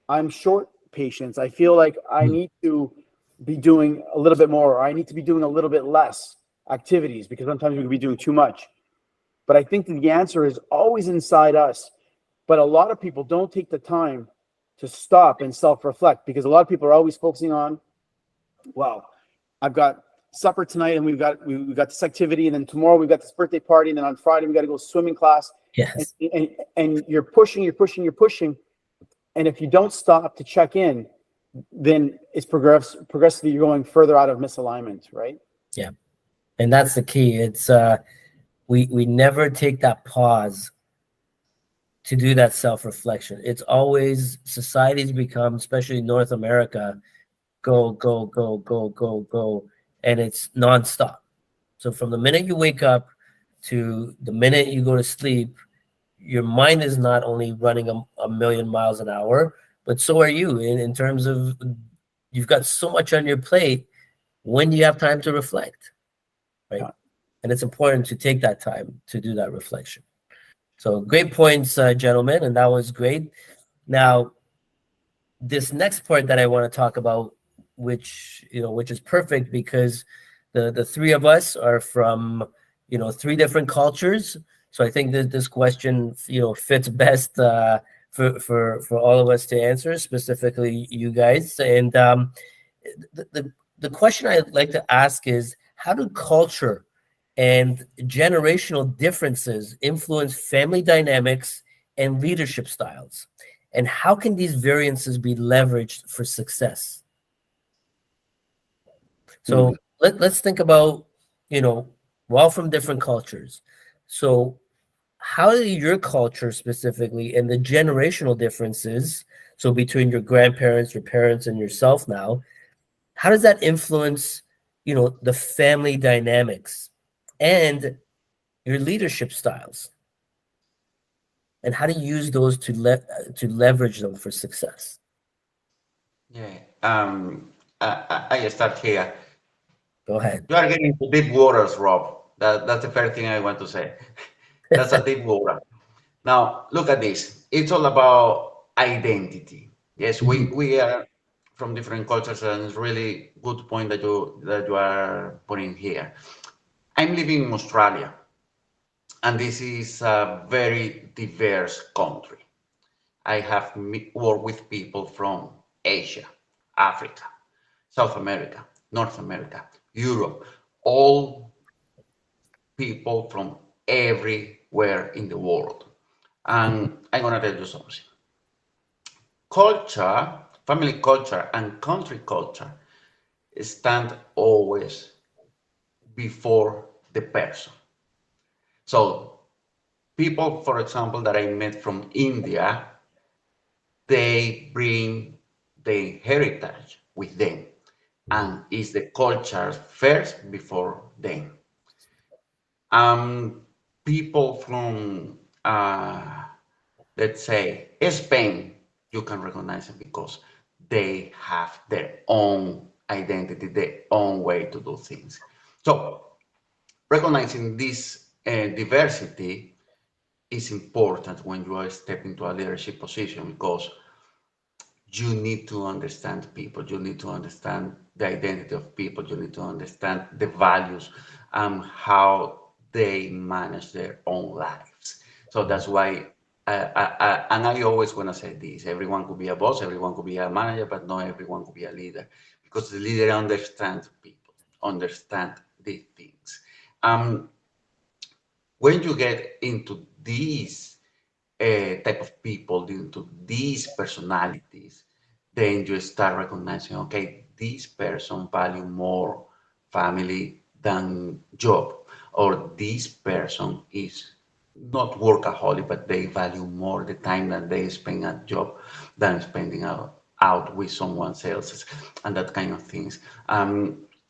I'm short patience. I feel like I need to be doing a little bit more, or I need to be doing a little bit less activities because sometimes we can be doing too much. But I think that the answer is always inside us. But a lot of people don't take the time to stop and self-reflect because a lot of people are always focusing on, well, I've got supper tonight and we've got this activity, and then tomorrow we've got this birthday party, and then on Friday we got to go swimming class. Yes. And you're pushing, and if you don't stop to check in, then it's progressively you're going further out of misalignment, right? Yeah. And that's the key. It's we never take that pause to do that self-reflection. It's always society's become, especially North America, go, go, go, go, go, go, and it's nonstop. So from the minute you wake up to the minute you go to sleep, your mind is not only running a million miles an hour, but so are you in terms of you've got so much on your plate. When do you have time to reflect? Right. Yeah. And it's important to take that time to do that reflection. So great points, gentlemen, and that was great. Now, this next part that I want to talk about, which is perfect because the three of us are from three different cultures. So I think that this question fits best for all of us to answer, specifically you guys. And the question I'd like to ask is, how do culture and generational differences influence family dynamics and leadership styles? And how can these variances be leveraged for success? So let's think about, we're all from different cultures. So how do your culture specifically and the generational differences, so between your grandparents, your parents, and yourself now, how does that influence, the family dynamics and your leadership styles? And how do you use those to leverage them for success? Yeah. I start here. Go ahead. You are getting into deep waters, Rob. That's the first thing I want to say. That's a deep water. Now, look at this. It's all about identity. Yes, we are from different cultures, and it's really good point that you are putting here. I'm living in Australia, and this is a very diverse country. I have worked with people from Asia, Africa, South America, North America, Europe, all people from every anywhere in the world. And I'm gonna tell you something. Culture, family culture, and country culture stand always before the person. So people, for example, that I met from India, they bring their heritage with them, and is the culture first before them. Um, People from, let's say, Spain, you can recognize it because they have their own identity, their own way to do things. So recognizing this diversity is important when you are stepping into a leadership position because you need to understand people, you need to understand the identity of people, you need to understand the values and how they manage their own lives. So that's why, and I always want to say this, everyone could be a boss, everyone could be a manager, but not everyone could be a leader because the leader understands people, understand these things. Um, when you get into these type of people, into these personalities, then you start recognizing, okay, this person value more family than job, or this person is not workaholic, but they value more the time that they spend at job than spending out with someone else, and that kind of things.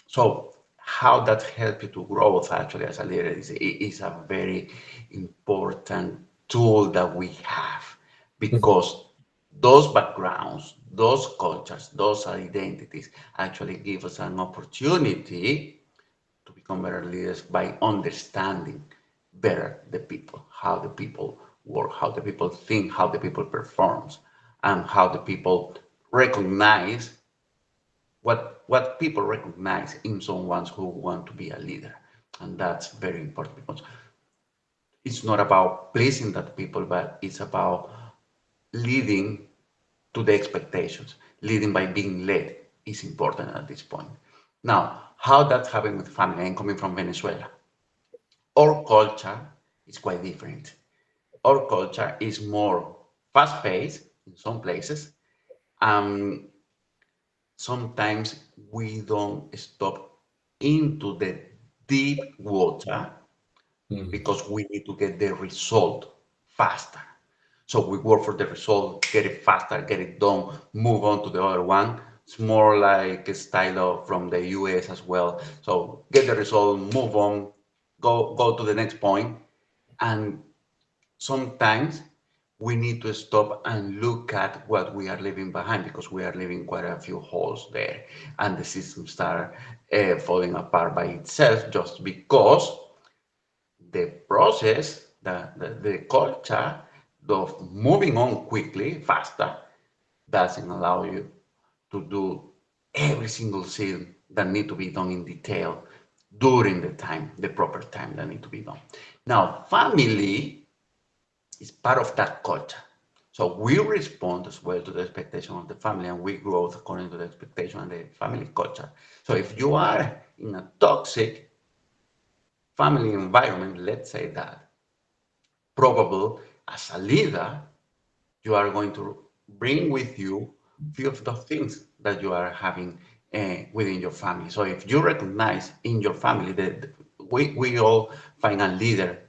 So how that helps you to grow actually as a leader is a very important tool that we have because those backgrounds, those cultures, those identities actually give us an opportunity to become better leaders by understanding better the people, how the people work, how the people think, how the people performs, and how the people recognize what people recognize in someone who want to be a leader. And that's very important because it's not about pleasing that people, but it's about leading to the expectations. Leading by being led is important at this point. Now, how that's happening with family? I'm coming from Venezuela. Our culture is quite different. Our culture is more fast-paced in some places. Um, Sometimes we don't stop into the deep water because we need to get the result faster. So we work for the result, get it faster, get it done, move on to the other one. It's more like a style of from the US as well. So get the result, move on, go to the next point. And sometimes we need to stop and look at what we are leaving behind because we are leaving quite a few holes there. And the system start falling apart by itself just because the process, the culture of moving on quickly, faster, doesn't allow you to do every single thing that need to be done in detail during the time, the proper time that need to be done. Now, family is part of that culture. So we respond as well to the expectation of the family and we grow according to the expectation of the family culture. So if you are in a toxic family environment, let's say that, probable as a leader, you are going to bring with you few of the things that you are having within your family. So if you recognize in your family that we all find a leader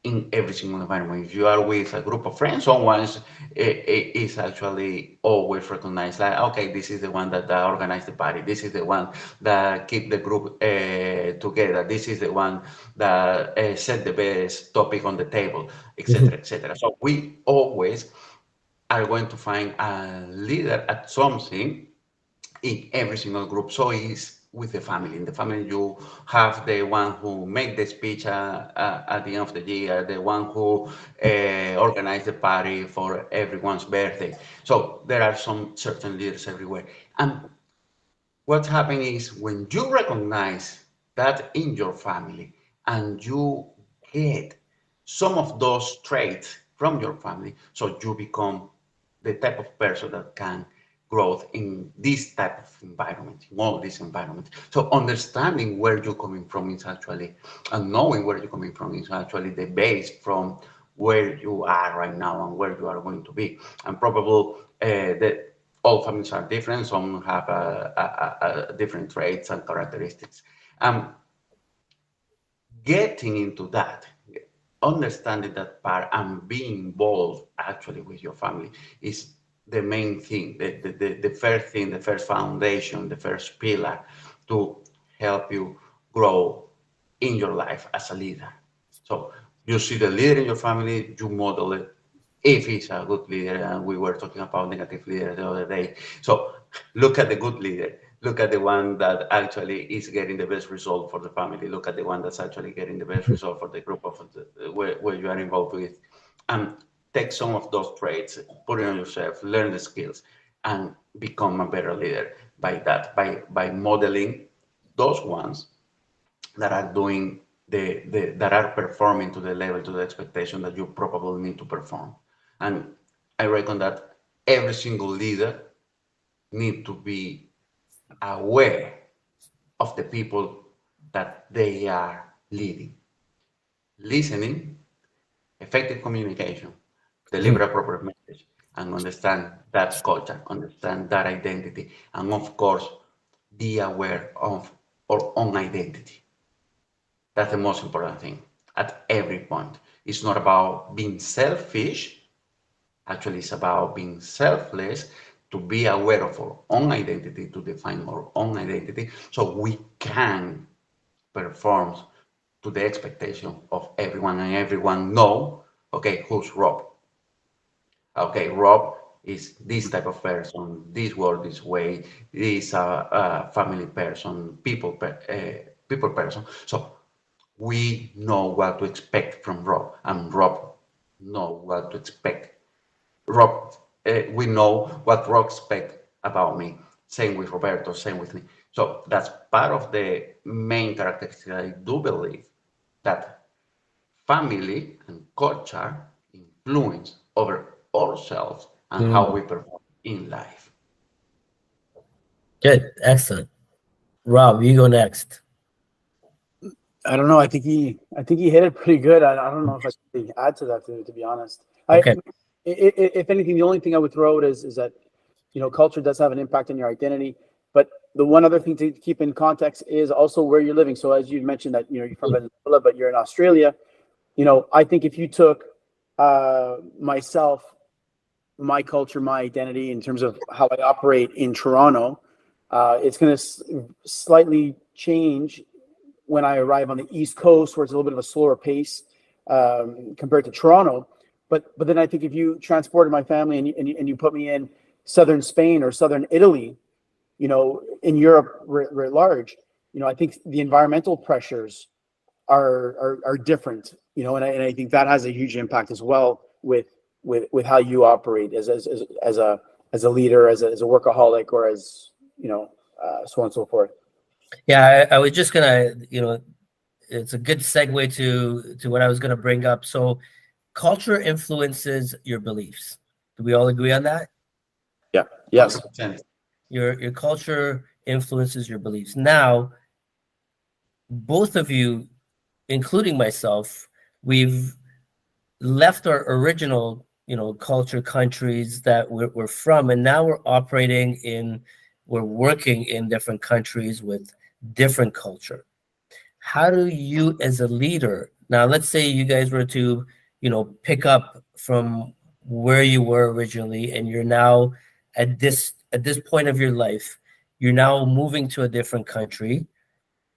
in every single environment. If you are with a group of friends, someone is actually always recognized like, okay, this is the one that organized the party. This is the one that keep the group together. This is the one that set the best topic on the table, etc., etc. So we always are going to find a leader at something in every single group. So it's with the family. In the family, you have the one who make the speech at the end of the year, the one who organize the party for everyone's birthday. So there are some certain leaders everywhere. And what's happening is when you recognize that in your family and you get some of those traits from your family, so you become the type of person that can growth in this type of environment, in all this environment. So understanding where you're coming from is actually, and knowing where you're coming from is actually the base from where you are right now and where you are going to be. And probably that all families are different. Some have different traits and characteristics. Getting into that, understanding that part and being involved actually with your family is the main thing, the first thing, the first foundation, the first pillar to help you grow in your life as a leader. So you see the leader in your family, you model it. If he's a good leader, and we were talking about negative leader the other day. So look at the good leader. Look at the one that actually is getting the best result for the family. Look at the one that's actually getting the best result for the group of where you are involved with. And take some of those traits, put it on yourself, learn the skills, and become a better leader by that, by modeling those ones that are doing that are performing to the level, to the expectation that you probably need to perform. And I reckon that every single leader need to be aware of the people that they are leading. Listening, effective communication, deliver a proper message, and understand that culture, understand that identity, and of course, be aware of our own identity. That's the most important thing at every point. It's not about being selfish. Actually, it's about being selfless, to be aware of our own identity, to define our own identity, so we can perform to the expectation of everyone, and everyone know, okay, who's Rob? Okay, Rob is this type of person, this word, this way, this family person, people person. So we know what to expect from Rob, and Rob know what to expect. Rob, we know what Rob expect about me. Same with Roberto, same with me. So that's part of the main characteristic. I do believe that family and culture influence over ourselves and how we perform in life. Good, excellent. Rob, you go next. I don't know. I think he hit it pretty good. I don't know if I can add to that, to be honest. Okay. If anything, the only thing I would throw out is that, culture does have an impact on your identity. But the one other thing to keep in context is also where you're living. So as you mentioned that, you're from Venezuela, but you're in Australia. I think if you took myself, my culture, my identity in terms of how I operate in Toronto, it's going to slightly change when I arrive on the East Coast, where it's a little bit of a slower pace compared to Toronto. But then I think if you transported my family and you put me in southern Spain or southern Italy, in Europe writ large, I think the environmental pressures are different, and I think that has a huge impact as well with how you operate as a leader, as a workaholic, or as so on and so forth. Yeah, I was just gonna, it's a good segue to what I was gonna bring up. So, culture influences your beliefs. Do we all agree on that? Yeah. Yes. 100%. Your culture influences your beliefs. Now, both of you, including myself, we've left our original, culture countries that we're from, and now we're working in different countries with different culture. How do you, as a leader, now let's say you guys were to, pick up from where you were originally, and you're now at this point of your life, you're now moving to a different country,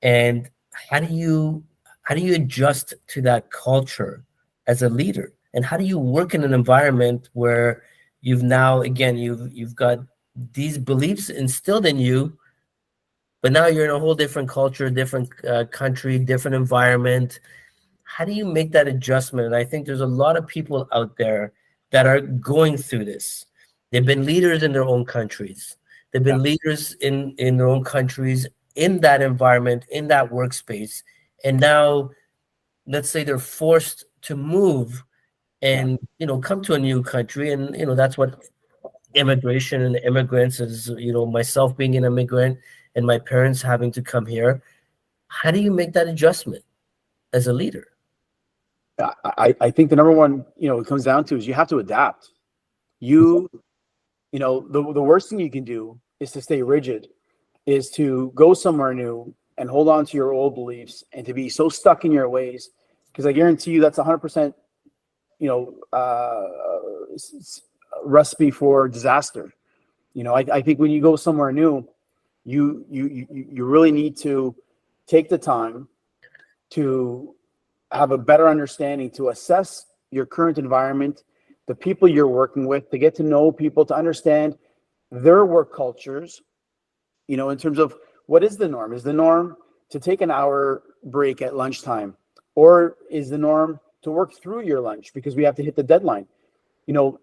and how do you adjust to that culture as a leader, and how do you work in an environment where you've got these beliefs instilled in you, but now you're in a whole different culture, different country, different environment. How do you make that adjustment? And I think there's a lot of people out there that are going through this. They've been leaders in their own countries. They've been leaders in their own countries, in that environment, in that workspace. And now, let's say they're forced to move and, come to a new country. And, that's what immigration and immigrants, as myself being an immigrant and my parents having to come here. How do you make that adjustment as a leader? I think the number one, it comes down to is you have to adapt. You, the worst thing you can do is to stay rigid, is to go somewhere new and hold on to your old beliefs and to be so stuck in your ways. Because I guarantee you that's 100%, you know, recipe for disaster. I think when you go somewhere new, you really need to take the time to have a better understanding, to assess your current environment, the people you're working with, to get to know people, to understand their work cultures, in terms of what is the norm. Is the norm to take an hour break at lunchtime? Or is the norm to work through your lunch because we have to hit the deadline? You know,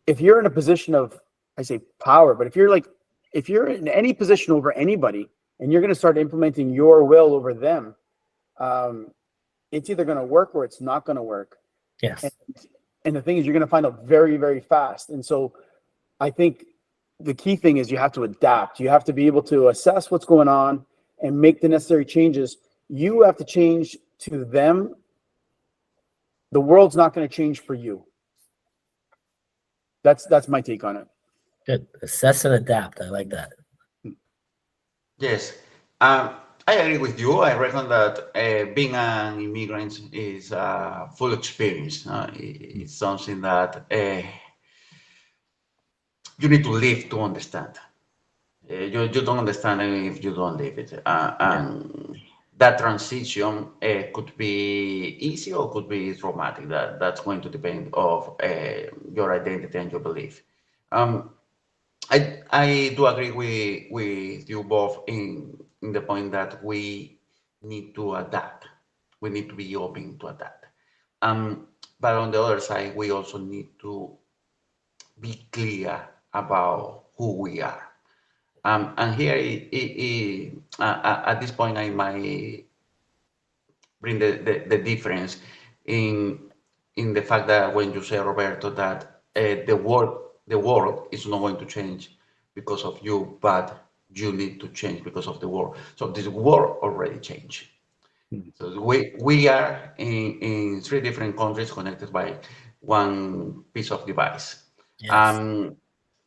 if you're in a position of, I say power, but if you're in any position over anybody and you're going to start implementing your will over them, it's either going to work or it's not going to work. Yes. And the thing is, you're going to find out very, very fast. And so I think the key thing is you have to adapt. You have to be able to assess what's going on and make the necessary changes. You have to change to them. The world's not going to change for you. That's my take on it. Good. Assess and adapt. I like that. Yes, I agree with you. I reckon that being an immigrant is a full experience. It's something that you need to live to understand. You don't understand it if you don't live it. Yeah. And that transition could be easy or could be traumatic. That's going to depend of your identity and your belief. Um, I do agree with you both in the point that we need to adapt. We need to be open to adapt. But on the other side, we also need to be clear about who we are. And here, at this point, I might bring the difference in the fact that when you say, Roberto, that the world is not going to change because of you, but you need to change because of the world. So this world already changed. So we are in three different countries connected by one piece of device. Yes. Um,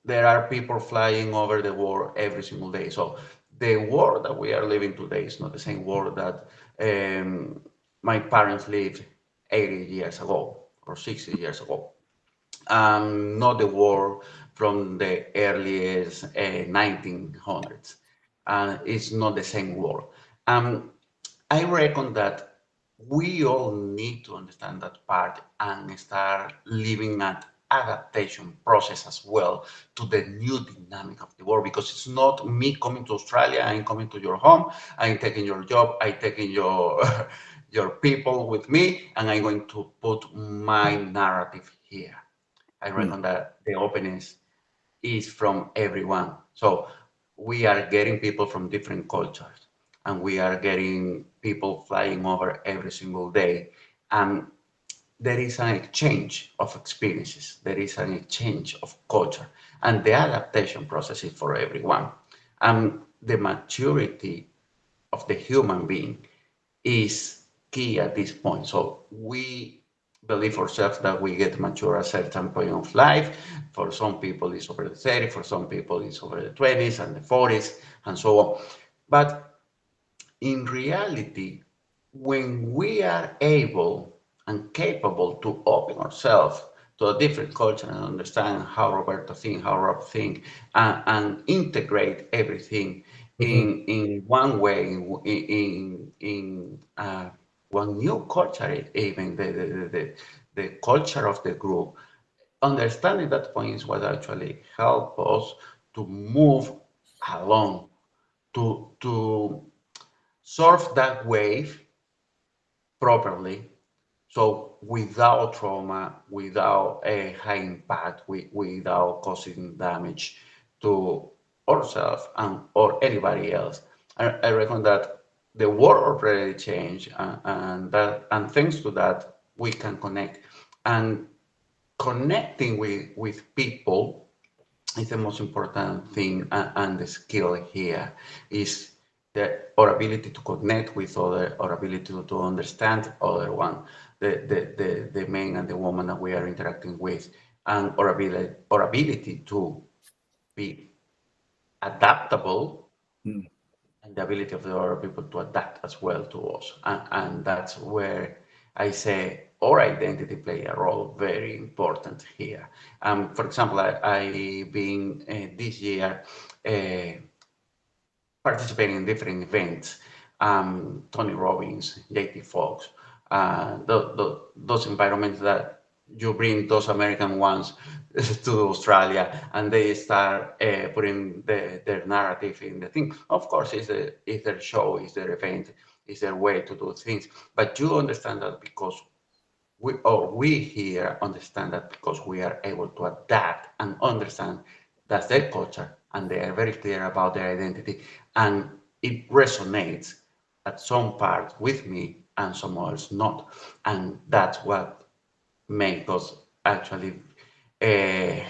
there are people flying over the world every single day. So the world that we are living today is not the same world that my parents lived 80 years ago or 60 years ago. Not the world from the earliest 1900s. It's not the same world. Um, I reckon that we all need to understand that part and start living an adaptation process as well to the new dynamic of the world, because it's not me coming to Australia, I'm coming to your home, I'm taking your job, I'm taking your your people with me, and I'm going to put my narrative here. I Hmm. reckon that the openness is from everyone. So we are getting people from different cultures, and we are getting people flying over every single day. And there is an exchange of experiences, there is an exchange of culture, and the adaptation process is for everyone. And the maturity of the human being is key at this point. So we believe ourselves that we get mature at a certain point of life. For some people, it's over the 30, for some people, it's over the 20s and the 40s, and so on. But in reality, when we are able and capable to open ourselves to a different culture and understand how Roberto thinks, how Rob thinks, and integrate everything Mhm. in one way, in one new culture, even the culture of the group. Understanding that point is what actually help us to move along, to surf that wave properly. So without trauma, without a high impact, without causing damage to ourselves and or anybody else. I reckon that the world already changed, and thanks to that we can connect, and connecting with people is the most important thing, and the skill here is our ability to connect with other, our ability to understand other one, the man and the woman that we are interacting with, and our ability to be adaptable, Mm. and the ability of the other people to adapt as well to us. And that's where I say our identity play a role very important here. For example, I been this year uh, participating in different events, Tony Robbins, JT Fox, those environments that you bring those American ones to Australia, and they start putting their narrative in the thing. Of course, it's their show, it's their event, it's their way to do things. But you understand that because we here understand that because we are able to adapt and understand that's their culture, and they are very clear about their identity, and it resonates at some part with me and some others not, and that's what makes us actually uh,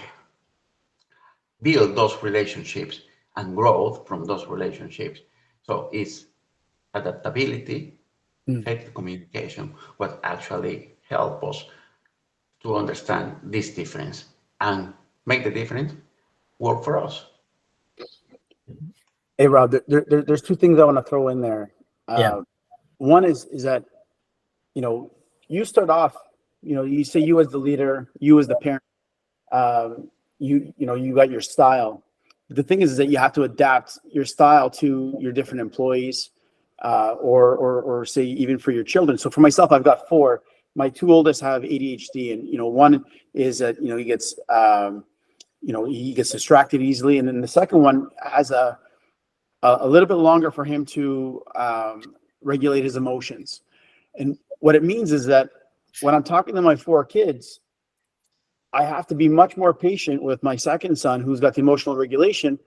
build those relationships and growth from those relationships. So it's adaptability, Mm. effective communication, what actually help us to understand this difference and make the difference work for us. Hey, Rob, there's two things I want to throw in there. Yeah. One is that, you start off, you say you as the leader, you as the parent, you got your style. But the thing is that you have to adapt your style to your different employees, or say even for your children. So for myself, I've got four. My two oldest have ADHD, and one is that he gets distracted easily, and then the second one has a little bit longer for him to regulate his emotions. And what it means is that when I'm talking to my four kids, I have to be much more patient with my second son who's got the emotional regulation,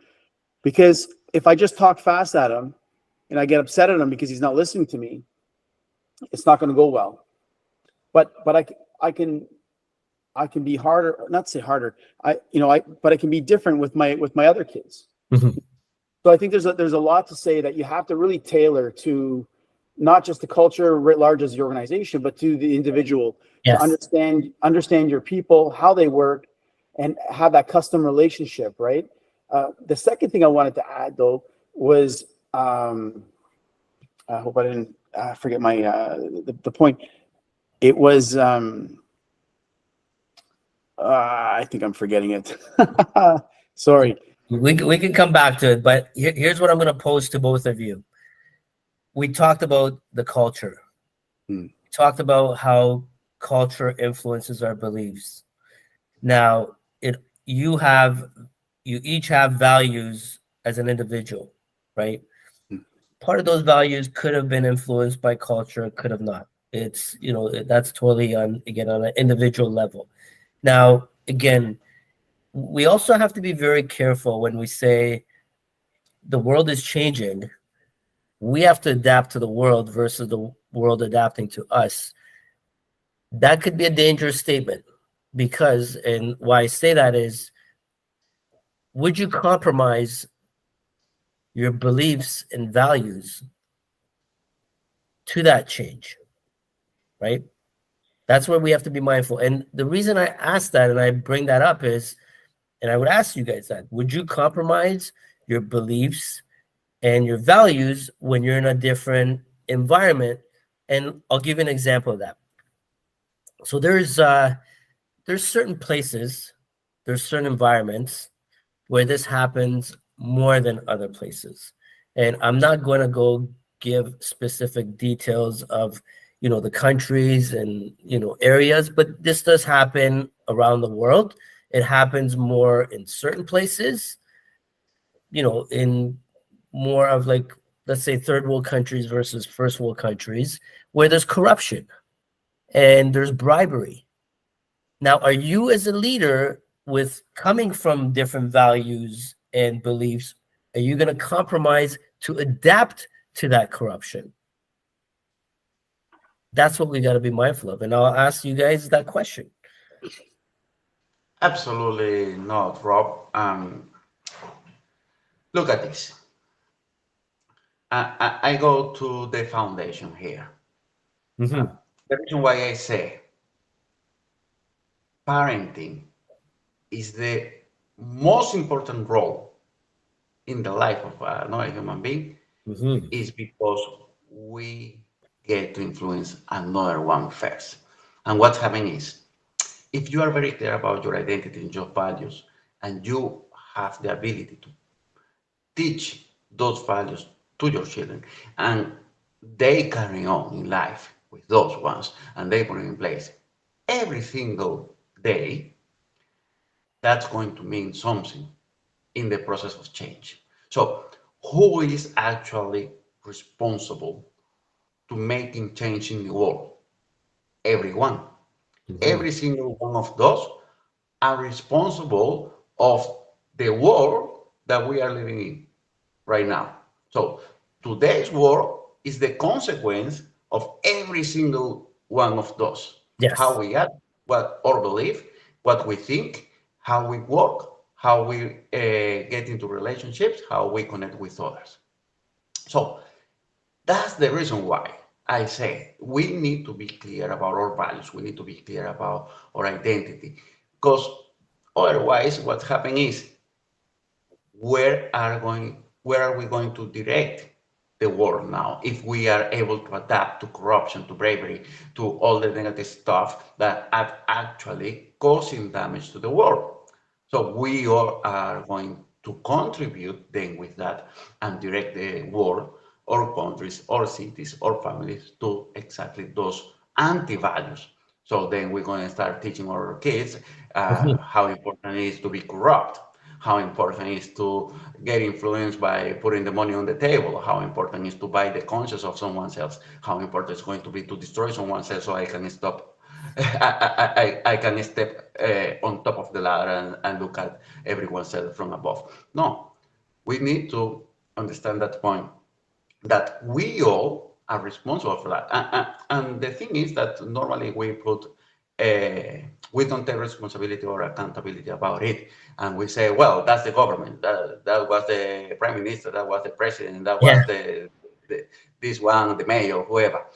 because if I just talk fast at him and I get upset at him because he's not listening to me, it's not going to go well. But I can be harder, not say harder. But I can be different with my other kids. Mhm. So I think there's a lot to say that you have to really tailor to not just the culture writ large as the organization, but to the individual, to Yes. understand your people, how they work, and have that custom relationship, right? The second thing I wanted to add though was, I hope I didn't forget my the point. It was I think I'm forgetting it. Sorry. We can come back to it, but here's what I'm going to pose to both of you. We talked about the culture. Hmm. We talked about how culture influences our beliefs. Now, you have you each have values as an individual, right? Hmm. Part of those values could have been influenced by culture, could have not. It's, that's totally on an individual level. Now, again, we also have to be very careful when we say the world is changing. We have to adapt to the world versus the world adapting to us. That could be a dangerous statement because, and why I say that is, would you compromise your beliefs and values to that change, right? That's where we have to be mindful. And the reason I ask that and I bring that up is, and I would ask you guys that, would you compromise your beliefs and your values when you're in a different environment? And I'll give you an example of that. So there's certain places, there's certain environments where this happens more than other places. And I'm not going to go give specific details of, the countries and, areas, but this does happen around the world. It happens more in certain places, in more of like, let's say third world countries versus first world countries where there's corruption and there's bribery. Now, are you as a leader with coming from different values and beliefs, are you going to compromise to adapt to that corruption? That's what we got to be mindful of. And I'll ask you guys that question. Absolutely not, Rob. Look at this. I go to the foundation here. Uh, Hmm. the reason why I say parenting is the most important role in the life of another human being Hmm. is because we get to influence another one first. And what's happening is, if you are very clear about your identity and your values, and you have the ability to teach those values to your children, and they carry on in life with those ones, and they put it in place every single day, that's going to mean something in the process of change. So, who is actually responsible to making change in the world? Everyone. Hmm. Every single one of those are responsible of the world that we are living in right now. So today's world is the consequence of every single one of those. How Yes. we act, what our belief, what we think, how we work, how we get into relationships, how we connect with others. So that's the reason why I say we need to be clear about our values. We need to be clear about our identity, because otherwise, what's happening is where are we going to direct the world now if we are able to adapt to corruption, to bravery, to all the negative stuff that are actually causing damage to the world? So we all are going to contribute then with that and direct the world or countries or cities or families to exactly those anti-values. So then we're going to start teaching our kids Hmm. how important it is to be corrupt, how important it is to get influenced by putting the money on the table, how important it is to buy the conscience of someone else, how important it's going to be to destroy someone else so I can stop. I can step on top of the ladder and look at everyone else from above. No, we need to understand that point, that we all are responsible for that. And the thing is that normally we don't take responsibility or accountability about it. And we say, well, that's the government, that was the prime minister, that was the president, that Yeah. was the this one, the mayor, whoever.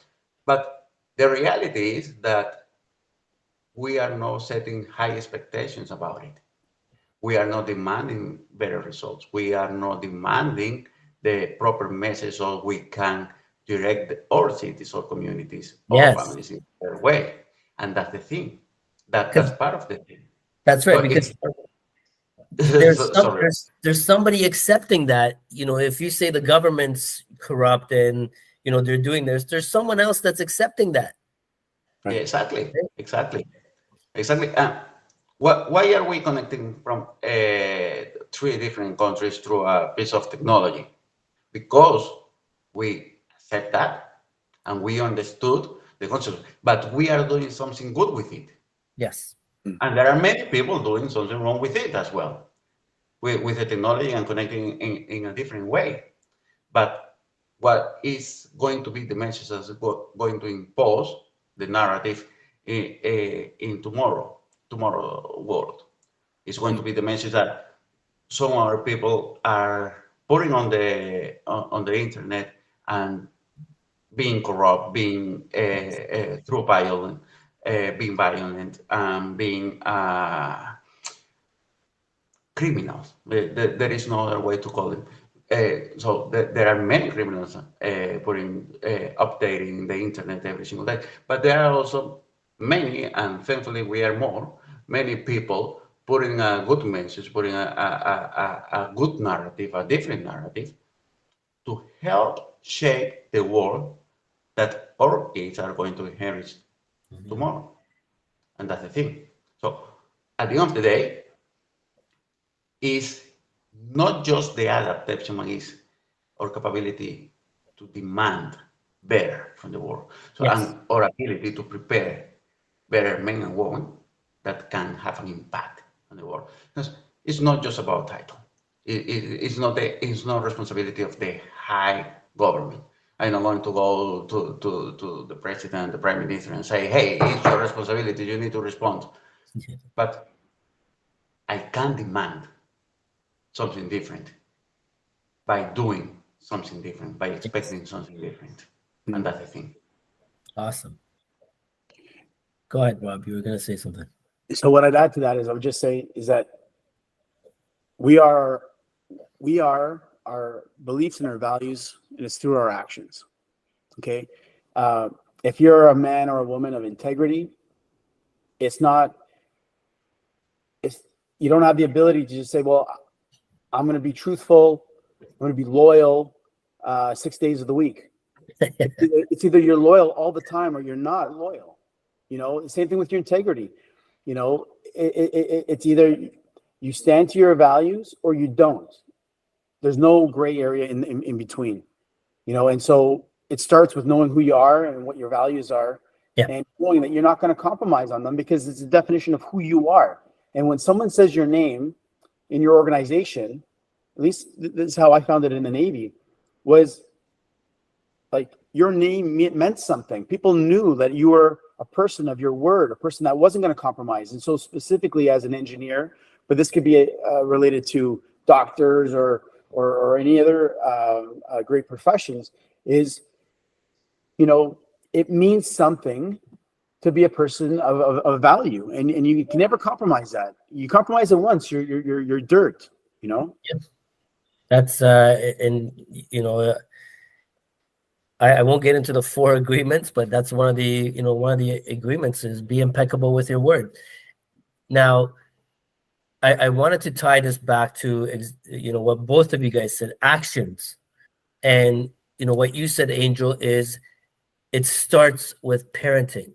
But the reality is that we are not setting high expectations about it. We are not demanding better results. We are not demanding the proper message so we can direct our cities or communities or Yes. families in their way. And that's the thing. That's Because part of the thing. that's So right. if Because there's sorry. there's somebody accepting that. If you say the government's corrupt and they're doing this, there's someone else that's accepting that. Yeah, Right. exactly, exactly, exactly. Why are we connecting from three different countries through a piece of technology? Because we accept that and we understood the concept, but we are doing something good with it. Yes. Mm. And there are many people doing something wrong with it as well, with the technology and connecting in a different way. But what is going to be the message that's going to impose the narrative in tomorrow world? Is going to be the message that some other people are putting on the internet and being corrupt, being being violent, being criminals. There is no other way to call them. So there are many criminals updating the internet every single day, but there are also many, and thankfully we are more, many people putting a good message, putting a good narrative, a different narrative to help shape the world that our kids are going to inherit Mhm. tomorrow. And that's the thing. So at the end of the day, is not just the adaptation, is our capability to demand better from the world. So, Yes. and our ability to prepare better men and women that can have an impact on the world. Because it's not just about title. It's not responsibility of the high government. I'm not going to go to the president, the prime minister, and say, hey, it's your responsibility. You need to respond. But I can demand something different by doing something different, by expecting something different. And that's the thing. Awesome. Go ahead, Rob. You were going to say something. So what I'd add to that is I would just say is that we are our beliefs and our values, and it's through our actions. Okay. If you're a man or a woman of integrity, it's you don't have the ability to just say, well, I'm going to be truthful, I'm going to be loyal 6 days of the week. It's either you're loyal all the time or you're not loyal. Same thing with your integrity. It's either you stand to your values or you don't. There's no gray area in between. And so it starts with knowing who you are and what your values are, and knowing that you're not going to compromise on them, because it's a definition of who you are. And when someone says your name in your organization, at least this is how I found it in the Navy, was like your name meant something. People knew that you were a person of your word, a person that wasn't going to compromise. And so specifically as an engineer, but this could be related to doctors or any other great professions, is, it means something to be a person of value, and you can never compromise that. You compromise it once, you're dirt. That's and I won't get into the 4 agreements, but that's one of the agreements is be impeccable with your word. Now, I wanted to tie this back to what both of you guys said, actions, and what you said, Angel, is it starts with parenting.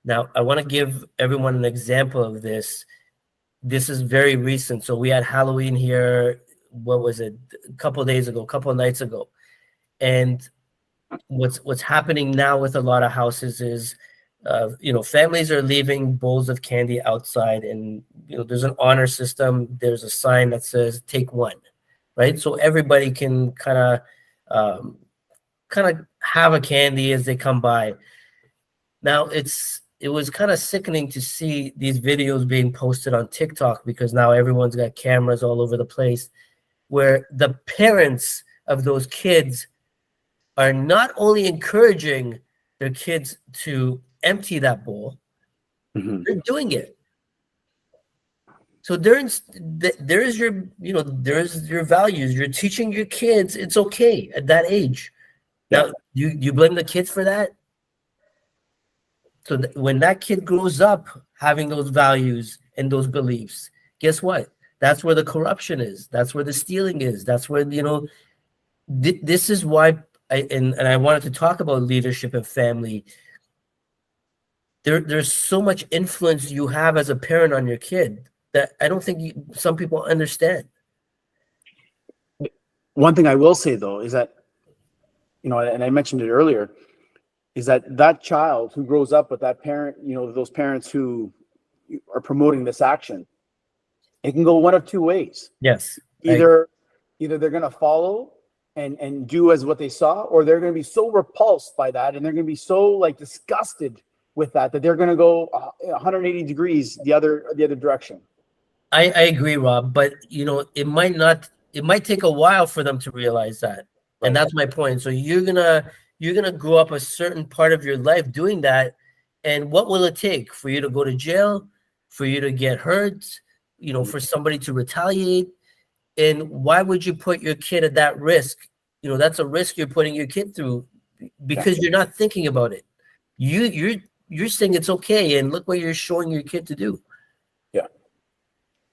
Now, I want to give everyone an example of this. This is very recent. So we had Halloween here, what was it, a couple of days ago, a couple of nights ago. And what's happening now with a lot of houses is, families are leaving bowls of candy outside, and there's an honor system. There's a sign that says "Take one," right? So everybody can kind of have a candy as they come by. Now it was kind of sickening to see these videos being posted on TikTok, because now everyone's got cameras all over the place, where the parents of those kids are not only encouraging their kids to empty that bowl, they're doing it. So there's your values. You're teaching your kids it's okay at that age. Now, you blame the kids for that? So when that kid grows up having those values and those beliefs, guess what? That's where the corruption is. That's where the stealing is. That's where, this is why I wanted to talk about leadership and family. There's so much influence you have as a parent on your kid that I don't think some people understand. One thing I will say, though, is that, and I mentioned it earlier, is that child who grows up with that parent, those parents who are promoting this action, it can go one of 2 ways. Yes. Either they're going to follow and do as what they saw, or they're going to be so repulsed by that, and they're going to be so disgusted with that they're going to go 180 degrees the other direction. I agree, Rob, but it might take a while for them to realize that. Right. And that's my point. So you're gonna grow up a certain part of your life doing that, and what will it take for you to go to jail, for you to get hurt, for somebody to retaliate? And why would you put your kid at that risk? That's a risk you're putting your kid through, because you're not thinking about it. You're saying it's okay, and look what you're showing your kid to do. Yeah.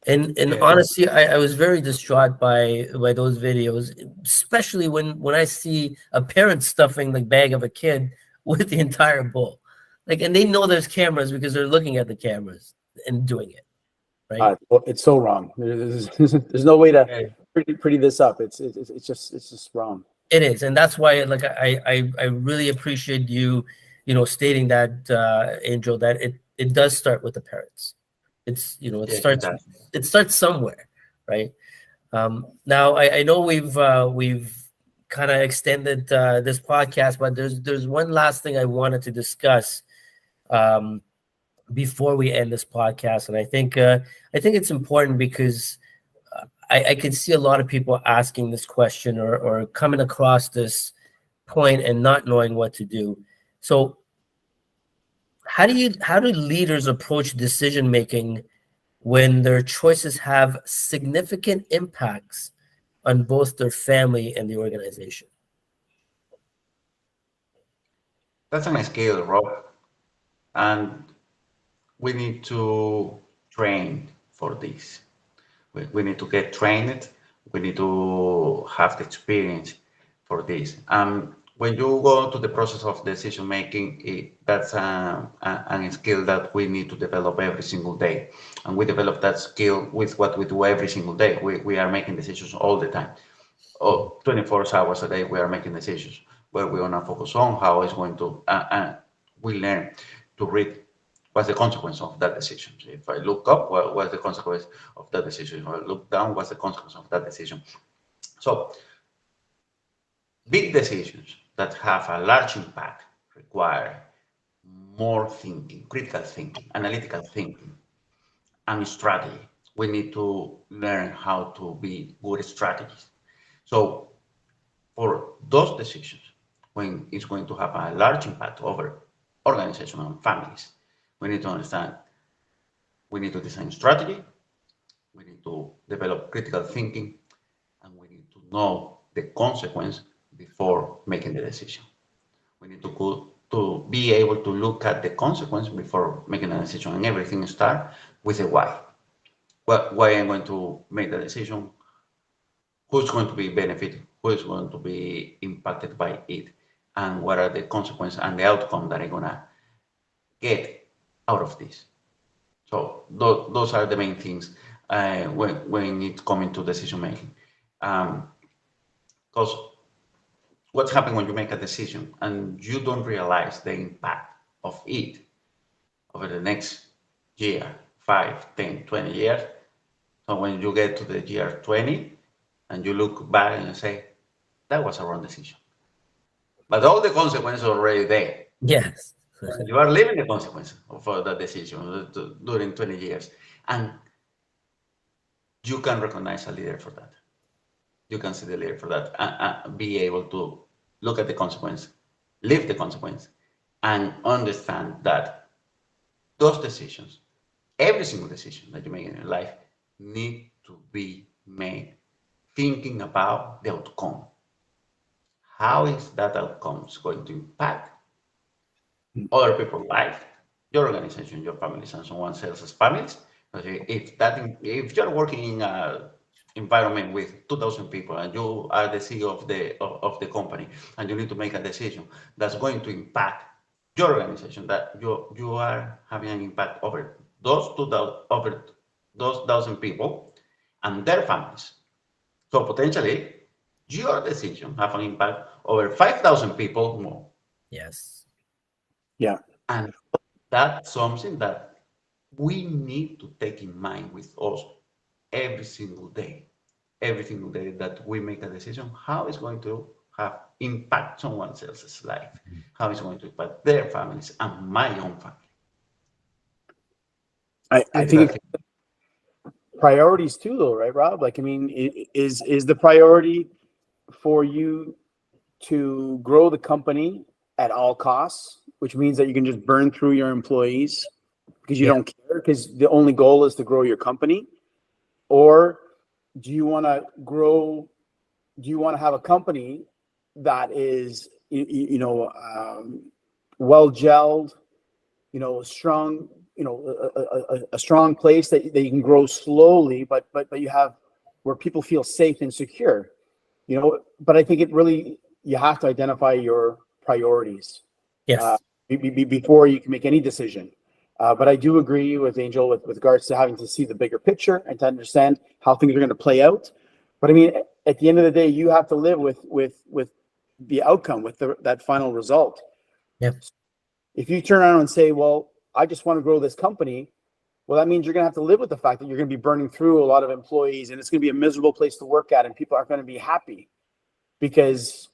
And honestly, I was very distraught by those videos, especially when I see a parent stuffing the bag of a kid with the entire bowl. And they know there's cameras because they're looking at the cameras and doing it. Right? It's so wrong. There's no way to pretty this up. It's just wrong. It is, and that's why I really appreciate you stating that, Angel, that it does start with the parents. It's it starts somewhere, right? Now I know we've kind of extended this podcast, but there's one last thing I wanted to discuss. before we end this podcast, and I think it's important because I can see a lot of people asking this question or coming across this point and not knowing what to do. So how do leaders approach decision making when their choices have significant impacts on both their family and the organization? That's a skill, Rob, and we need to train for this. We need to get trained. We need to have the experience for this. When you go to the process of decision making, that's a skill that we need to develop every single day. And we develop that skill with what we do every single day. We are making decisions all the time. 24 hours a day, we are making decisions where we want to focus on, how it's going to, we learn to read what's the consequence of that decision. If I look up, what's the consequence of that decision? If I look down, what's the consequence of that decision? So big decisions that have a large impact require more thinking, critical thinking, analytical thinking, and strategy. We need to learn how to be good strategists. So for those decisions, when it's going to have a large impact over organization and families, we need to understand, we need to design strategy, we need to develop critical thinking, and we need to know the consequence before making the decision. We need to be able to look at the consequence before making a decision, and everything start with a why. Why I'm going to make the decision, who's going to be benefited, who is going to be impacted by it, and what are the consequences and the outcome that I'm gonna get out of this. So those are the main things when it's coming to decision making. Because what's happening when you make a decision and you don't realize the impact of it over the next year, 5, 10, 20 years. So when you get to the year 20 and you look back and you say, that was a wrong decision. But all the consequences are already there. Yes. You are living the consequence of that decision during 20 years. And you can recognize a leader for that. You can see the leader for that and be able to look at the consequence, live the consequence, and understand that those decisions, every single decision that you make in your life, need to be made thinking about the outcome. How is that outcome going to impact other people's life, your organization, your families, and someone else's families? If you're working in an environment with 2,000 people and you are the CEO of the company and you need to make a decision that's going to impact your organization, that you are having an impact over those 1,000 people and their families. So potentially, your decision have an impact over 5,000 people more. Yes. Yeah. And that's something that we need to take in mind with us every single day. Every single day that we make a decision, how it's going to have impact someone else's life, how it's going to impact their families and my own family. I think priorities too, though, right, Rob? Like, I mean, is the priority for you to grow the company at all costs, which means that you can just burn through your employees because you don't care, because the only goal is to grow your company? Or do you want to grow? Do you want to have a company that is, well gelled, strong, a strong place that you can grow slowly, but you have where people feel safe and secure, But I think you have to identify your priorities. Yes. Before you can make any decision. But I do agree with Angel with regards to having to see the bigger picture and to understand how things are going to play out. But I mean, at the end of the day, you have to live with the outcome, with that final result. Yep. If you turn around and say, well, I just want to grow this company, well, that means you're going to have to live with the fact that you're going to be burning through a lot of employees, and it's going to be a miserable place to work at, and people aren't going to be happy because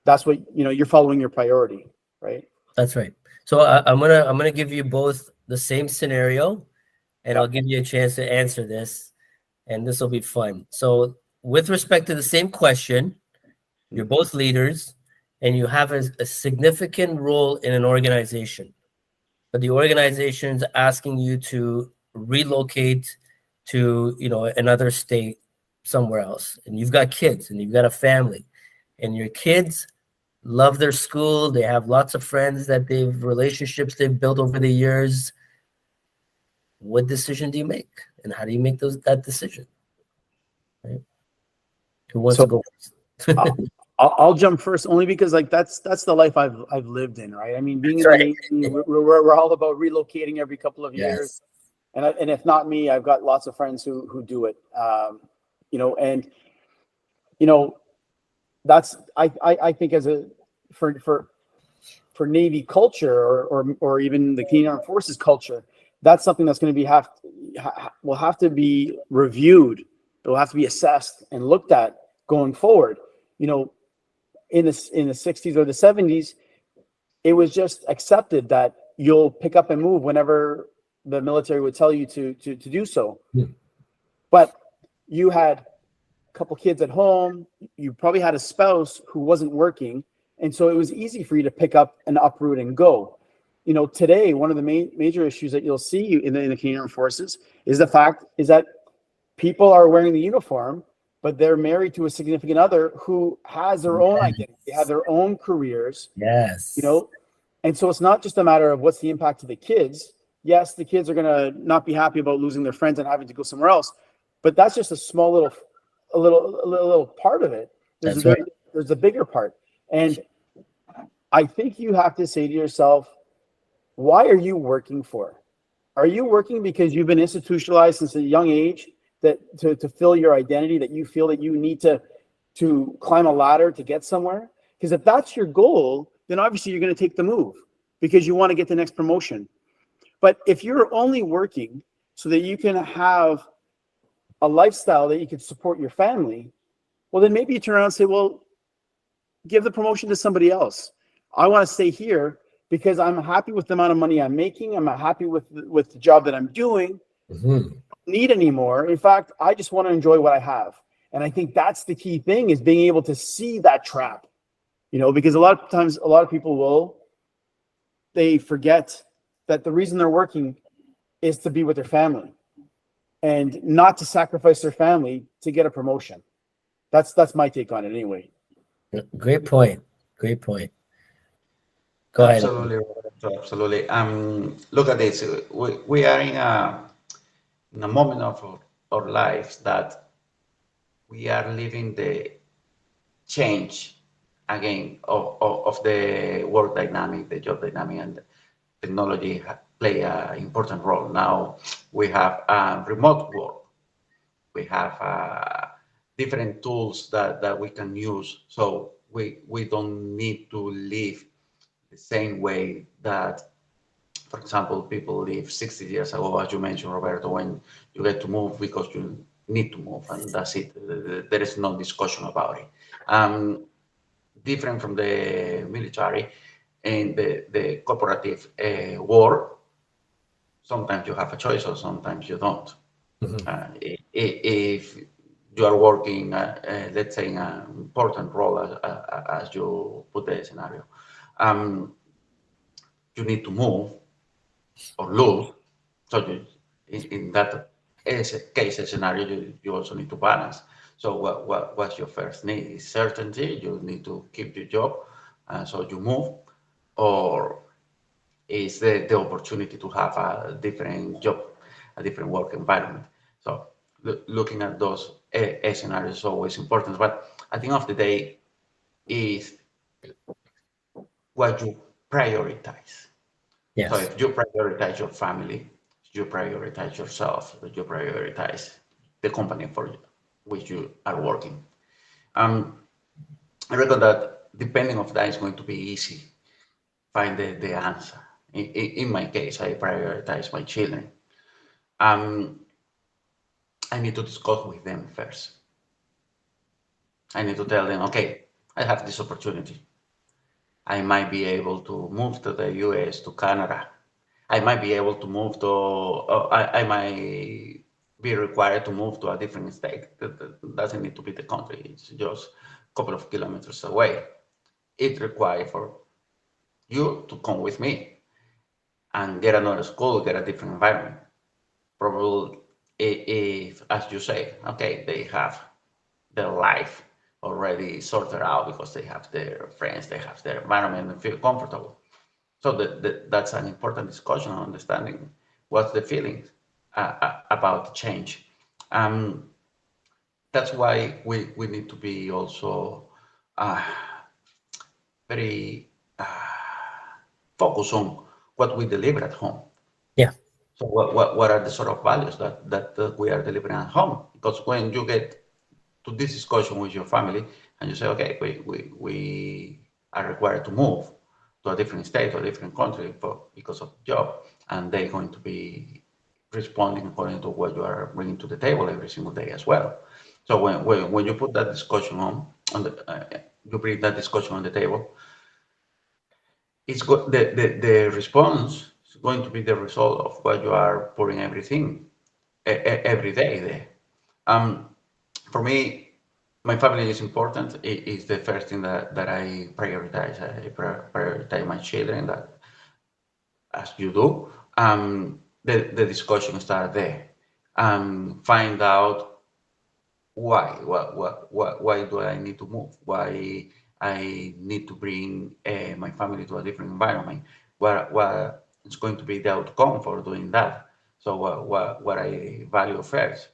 that's what, you're following your priority, right? That's right. So I'm gonna give you both the same scenario, and I'll give you a chance to answer this, and this will be fun. So, with respect to the same question, you're both leaders, and you have a significant role in an organization, but the organization is asking you to relocate to, another state somewhere else, and you've got kids and you've got a family, and your kids love their school. They have lots of friends that relationships they've built over the years. What decision do you make, and how do you make that decision? Right? Who wants to So go I'll, first? I'll jump first, only because like that's the life I've lived in, right? I mean, being That's in the right. Navy, we're all about relocating every couple of years, Yes. and if not me, I've got lots of friends who do it. And you know that's I think as a for Navy culture or even the Canadian Armed Forces culture, that's something that's going to will have to be reviewed. It will have to be assessed and looked at going forward. You know, in the 60s or the 70s, it was just accepted that you'll pick up and move whenever the military would tell you to do so. Yeah. But you had a couple kids at home, you probably had a spouse who wasn't working, and so it was easy for you to pick up and uproot and go. Today, one of the major issues that you'll see in the Canadian Armed Forces is that people are wearing the uniform, but they're married to a significant other who has their own identity. They have their own careers, Yes. and so it's not just a matter of what's the impact to the kids. Yes, the kids are going to not be happy about losing their friends and having to go somewhere else, but that's just a small little part of it. That's right. There's a bigger part, and I think you have to say to yourself, why are you working for? Are you working because you've been institutionalized since a young age that to fill your identity, that you feel that you need to climb a ladder to get somewhere? Because if that's your goal, then obviously you're going to take the move because you want to get the next promotion. But if you're only working so that you can have a lifestyle that you can support your family, well, then maybe you turn around and say, well, give the promotion to somebody else. I want to stay here because I'm happy with the amount of money I'm making. I'm happy with the job that I'm doing. Mm-hmm. Don't need anymore. In fact, I just want to enjoy what I have. And I think that's the key thing, is being able to see that trap, because a lot of times, a lot of people they forget that the reason they're working is to be with their family and not to sacrifice their family to get a promotion. That's my take on it anyway. Great point. Great point. Go ahead. Absolutely, Roberto, absolutely. Look at this. We are in a moment of our lives that we are living the change again of the work dynamic, the job dynamic, and technology play an important role. Now we have remote work. We have different tools that we can use. So we don't need to live the same way that, for example, people live 60 years ago, as you mentioned, Roberto, when you get to move because you need to move, and that's it. There is no discussion about it. Different from the military and the corporative world, sometimes you have a choice or sometimes you don't. Mm-hmm. If you are working, let's say, in an important role, as you put the scenario, you need to move or lose. So in that case scenario, you also need to balance. So what's your first need? Is certainty? You need to keep your job, so you move, or is the opportunity to have a different job, a different work environment? So looking at those scenarios is always important. But at the end of the day, is what you prioritize. So Yes. if you prioritize your family, you prioritize yourself, you prioritize the company for which you are working. I reckon that depending on that is going to be easy find the answer. In my case, I prioritize my children. Um, I need to discuss with them first. I need to tell them, okay, I have this opportunity. I might be able to move to the US, to Canada, I might be able to move to, I might be required to move to a different state. That doesn't need to be the country. It's just a couple of kilometers away. It requires for you to come with me and get another school, get a different environment. Probably if, as you say, okay, they have their life already sorted out because they have their friends, they have their environment and feel comfortable. So that's an important discussion on understanding what's the feeling about the change. Um, that's why we need to be also uh, very focused on what we deliver at home. Yeah. So what are the sort of values that we are delivering at home? Because when you get to this discussion with your family and you say, okay, we are required to move to a different state or a different country because of the job, and they're going to be responding according to what you are bringing to the table every single day as well. So when you put that discussion on the, you bring that discussion on the table, the response is going to be the result of what you are putting everything every day there. Um, for me, my family is important. It is the first thing that I prioritize. I prioritize my children, that as you do. The discussion start there. Find out why do I need to move? Why I need to bring my family to a different environment? What is going to be the outcome for doing that? So what I value first.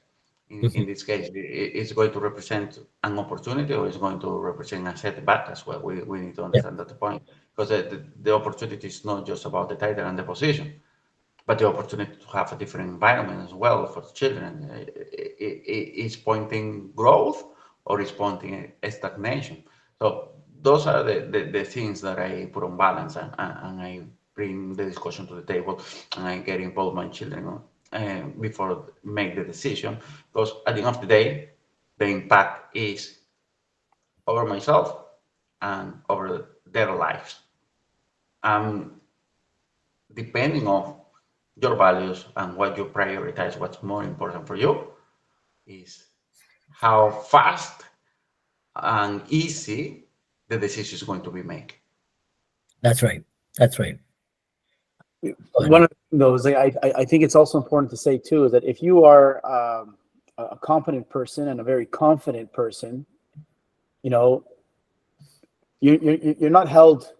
In Mhm. this case, it's going to represent an opportunity or it's going to represent a setback as well. We need to Yeah. understand that point because the opportunity is not just about the title and the position, but the opportunity to have a different environment as well for the children. Is pointing growth or is pointing stagnation. So those are the things that I put on balance, and I bring the discussion to the table, and I get involved my children before make the decision, because at the end of the day, the impact is over myself and over their lives. Um, Depending on your values and what you prioritize, what's more important for you is how fast and easy the decision is going to be made. That's right. That's right. Go ahead. One of those, I think it's also important to say too is that if you are a competent person and a very confident person, you know, you're not held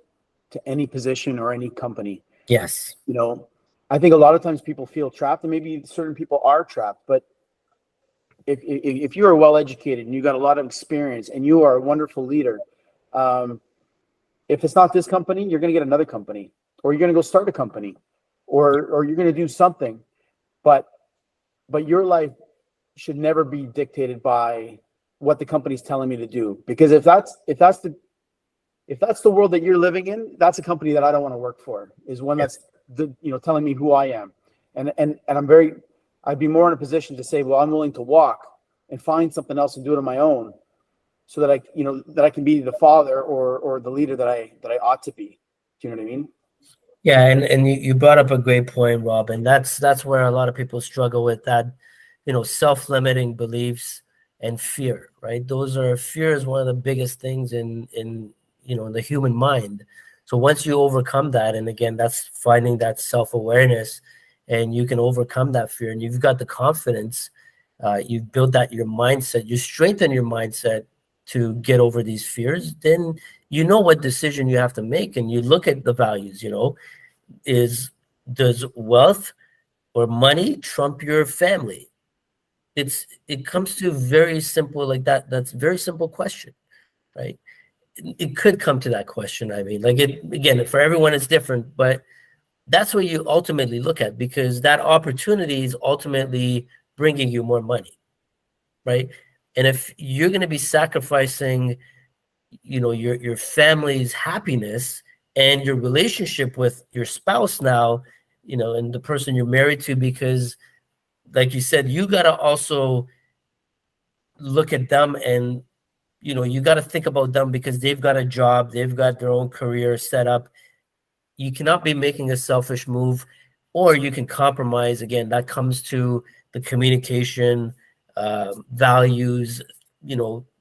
to any position or any company. Yes. You know, I think a lot of times people feel trapped, and maybe certain people are trapped. But if you are well educated and you got a lot of experience and you are a wonderful leader, um, if it's not this company, you're going to get another company, or you're going to go start a company, or you're going to do something. But your life should never be dictated by what the company's telling me to do, because if that's the world that you're living in, that's a company that I don't want to work for. Is one that's telling me who I am, and I'd be more in a position to say, well, I'm willing to walk and find something else and do it on my own, so that I can be the father or the leader that I ought to be. Do you know what I mean? Yeah, and you brought up a great point, Rob, and that's where a lot of people struggle with that, self-limiting beliefs and fear, right? Fear is one of the biggest things in the human mind. So once you overcome that, and again, that's finding that self-awareness, and you can overcome that fear, and you've got the confidence, you've built that your mindset, you strengthen your mindset to get over these fears, then you know what decision you have to make, and you look at the values, does wealth or money trump your family? It comes to very simple like that. That's a very simple question, right? It could come to that question. I mean, like it again, for everyone it's different, but that's what you ultimately look at, because that opportunity is ultimately bringing you more money, right? And if you're going to be sacrificing your family's happiness and your relationship with your spouse now, and the person you're married to, because like you said, you got to also look at them, and you got to think about them because they've got a job, they've got their own career set up. You cannot be making a selfish move or you can compromise. Again, that comes to the communication, values,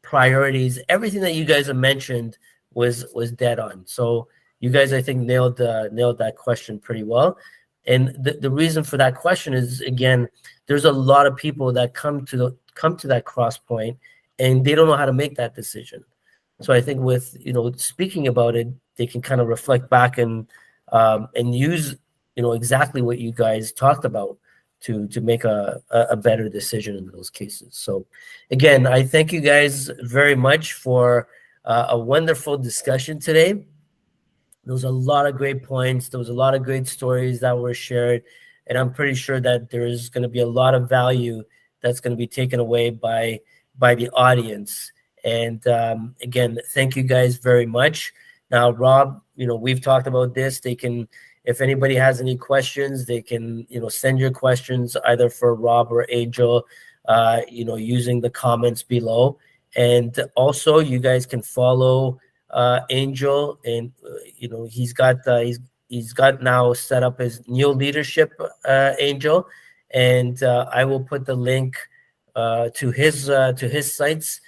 priorities. Everything that you guys have mentioned was dead on. So you guys, I think, nailed that question pretty well. And the reason for that question is, again, there's a lot of people that come to that cross point, and they don't know how to make that decision. So I think with speaking about it, they can kind of reflect back and use exactly what you guys talked about to make a better decision in those cases. So again, I thank you guys very much for a wonderful discussion today. There was a lot of great points. There was a lot of great stories that were shared, and I'm pretty sure that there's going to be a lot of value that's going to be taken away by the audience. And again, thank you guys very much. Now, Rob, we've talked about this. They can, if anybody has any questions, they can send your questions either for Rob or Angel, using the comments below. And also, you guys can follow Angel, and he's got now set up his new leadership, Angel, and I will put the link to his sites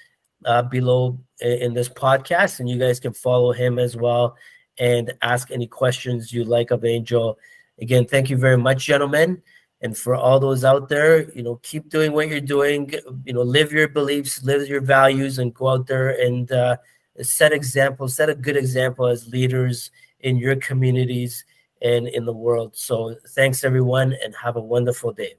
below in this podcast, and you guys can follow him as well and ask any questions you like of Angel. Again, thank you very much, gentlemen. And for all those out there, keep doing what you're doing. Live your beliefs, live your values, and go out there and set a good example as leaders in your communities and in the world. So thanks, everyone, and have a wonderful day.